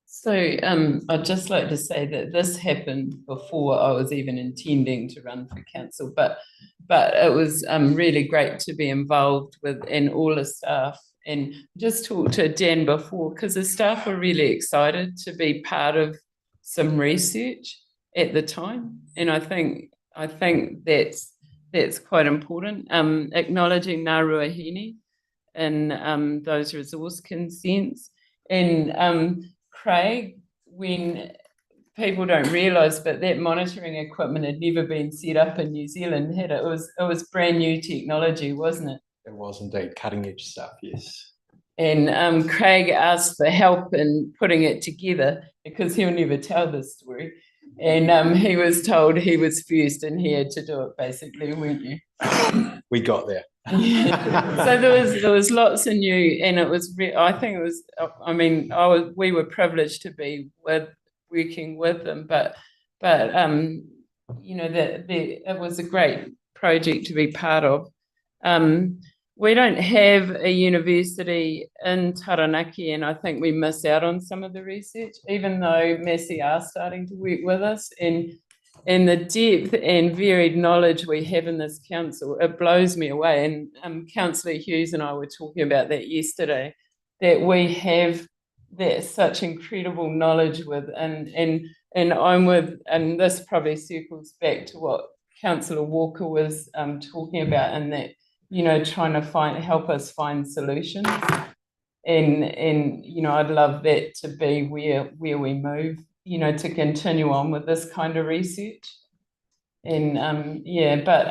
So I'd just like to say that this happened before I was even intending to run for council, but it was really great to be involved with and all the staff, and just talked to Dan before, because the staff were really excited to be part of some research at the time, and I think that's quite important. Acknowledging Ngā Ruahine and those resource consents, and Craig, when people don't realise, but that monitoring equipment had never been set up in New Zealand, had it? It was brand new technology, wasn't it? It was indeed cutting edge stuff, yes. And Craig asked for help in putting it together, because he'll never tell this story. And he was told he was first and he had to do it, basically, weren't you? We got there. So there was lots of new, and it was. I think it was. I mean, we were privileged to be working with them, but you know, it was a great project to be part of. We don't have a university in Taranaki, and I think we miss out on some of the research, even though Massey are starting to work with us, and the depth and varied knowledge we have in this council, it blows me away. And Councillor Hughes and I were talking about that yesterday, that we have that such incredible knowledge with, and I'm with, and this probably circles back to what Councillor Walker was talking about, and that, you know, trying to help us find solutions. And you know, I'd love that to be where we move, you know, to continue on with this kind of research. And yeah, but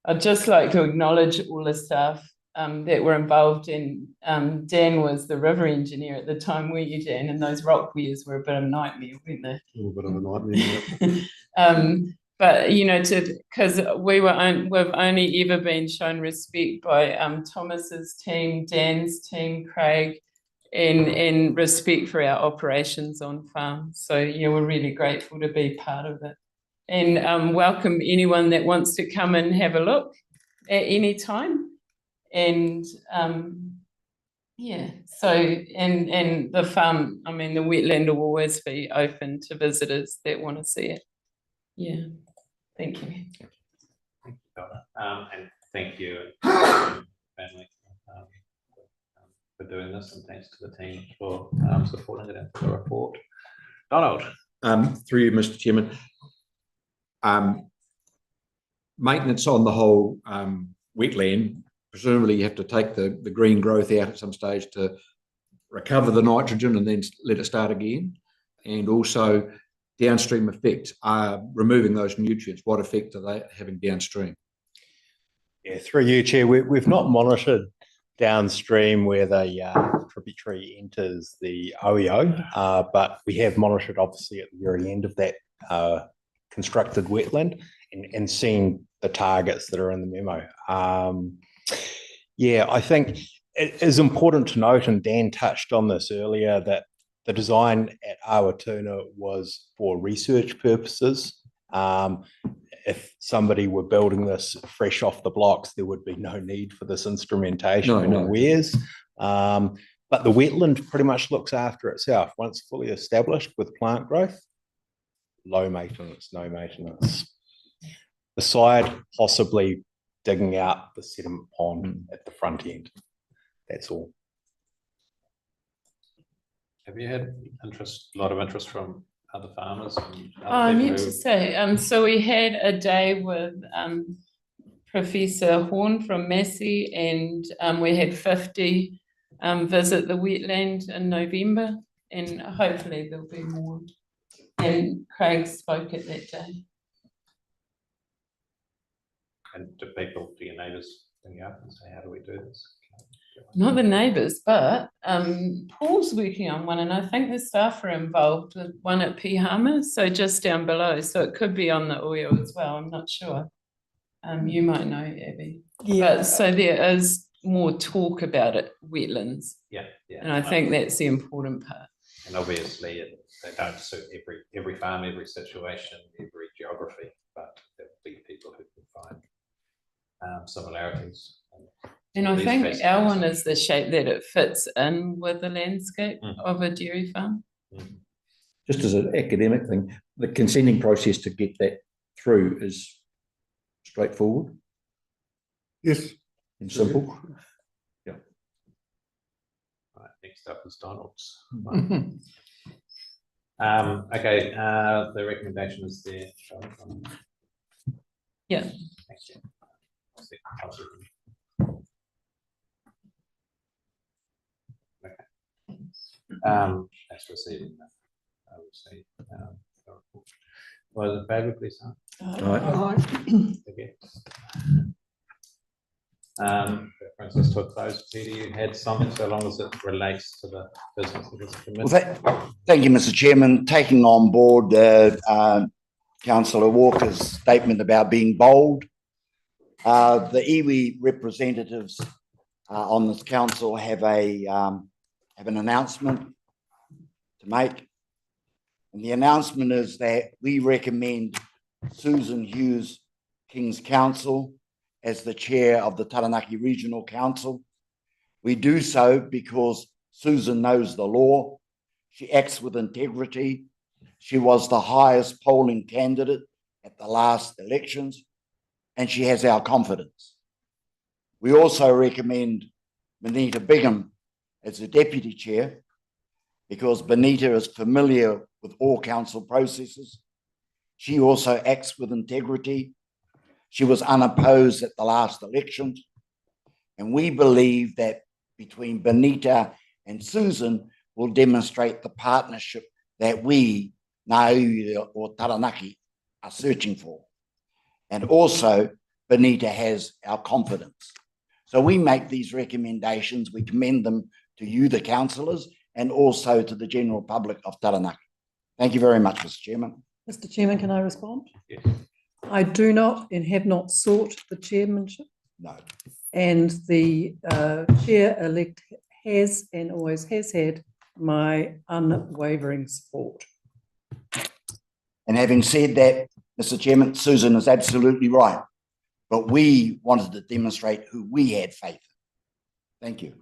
I'd just like to acknowledge all the staff that were involved in. Dan was the river engineer at the time, weren't you, Dan? And those rock weirs were a bit of a nightmare, weren't they? A little bit of a nightmare. But you know, because we've only ever been shown respect by Thomas's team, Dan's team, Craig, and respect for our operations on farm. So yeah, we're really grateful to be part of it, and welcome anyone that wants to come and have a look at any time. And yeah, so and the farm, I mean, the wetland will always be open to visitors that want to see it. Yeah, thank you. And thank you, family, for doing this, and thanks to the team for supporting it and for the report. Donald. Through you, Mr. Chairman. Maintenance on the whole wetland, presumably you have to take the green growth out at some stage to recover the nitrogen and then let it start again. And also downstream effects, removing those nutrients, what effect are they having downstream? Yeah, through you, Chair, we've not monitored downstream where the tributary enters the OEO, but we have monitored obviously at the very end of that constructed wetland and seen the targets that are in the memo. Yeah, I think it is important to note, and Dan touched on this earlier, that the design at Awatuna was for research purposes. If somebody were building this fresh off the blocks, there would be no need for this instrumentation or weirs. But the wetland pretty much looks after itself. Once fully established with plant growth, low maintenance, no maintenance. Beside possibly digging out the sediment pond at the front end. That's all. Have you had a lot of interest from other farmers? I meant to say, so we had a day with Professor Horn from Massey, and we had 50 visit the wetland in November, and hopefully there'll be more. And Craig spoke at that day. And do your neighbours bring you up and say, how do we do this? Not the neighbours, but Paul's working on one, and I think the staff are involved with one at Pihama, so just down below. So it could be on the Oyo as well, I'm not sure. You might know, Abby. Yeah. But so there is more talk about it, wetlands. Yeah. And I think that's the important part. And obviously they don't suit every farm, every situation, every geography, but there will be people who can find similarities. And I think our one is the shape that it fits in with the landscape of a dairy farm. Just as an academic thing, the consenting process to get that through is straightforward. Yes. And simple. Yeah. Right, next up is Donald's. Okay, the recommendation is there. Yeah. Thank you. Okay. That's receiving that. I would say. Was it favour, please? Okay. Brings us to a close. Peter, you had something so long as it relates to the business of this committee. Well, thank you, Mr. Chairman. Taking on board Councillor Walker's statement about being bold, the iwi representatives on this council have an announcement to make, and the announcement is that we recommend Susan Hughes, King's Counsel, as the chair of the Taranaki Regional Council. We do so because Susan knows the law. She acts with integrity. She was the highest polling candidate at the last elections, and she has our confidence. We also recommend Benita Bigham as the deputy chair because Benita is familiar with all council processes. She also acts with integrity. She was unopposed at the last election. And we believe that between Benita and Susan will demonstrate the partnership that we, Ngāiwi or Taranaki, are searching for. And also, Benita has our confidence. So we make these recommendations, we commend them to you, the councillors, and also to the general public of Taranaki. Thank you very much, Mr. Chairman. Mr. Chairman, can I respond? Yes. I do not and have not sought the chairmanship. No. And the chair-elect has and always has had my unwavering support. And having said that, Mr. Chairman, Susan is absolutely right. But we wanted to demonstrate who we had faith in. Thank you.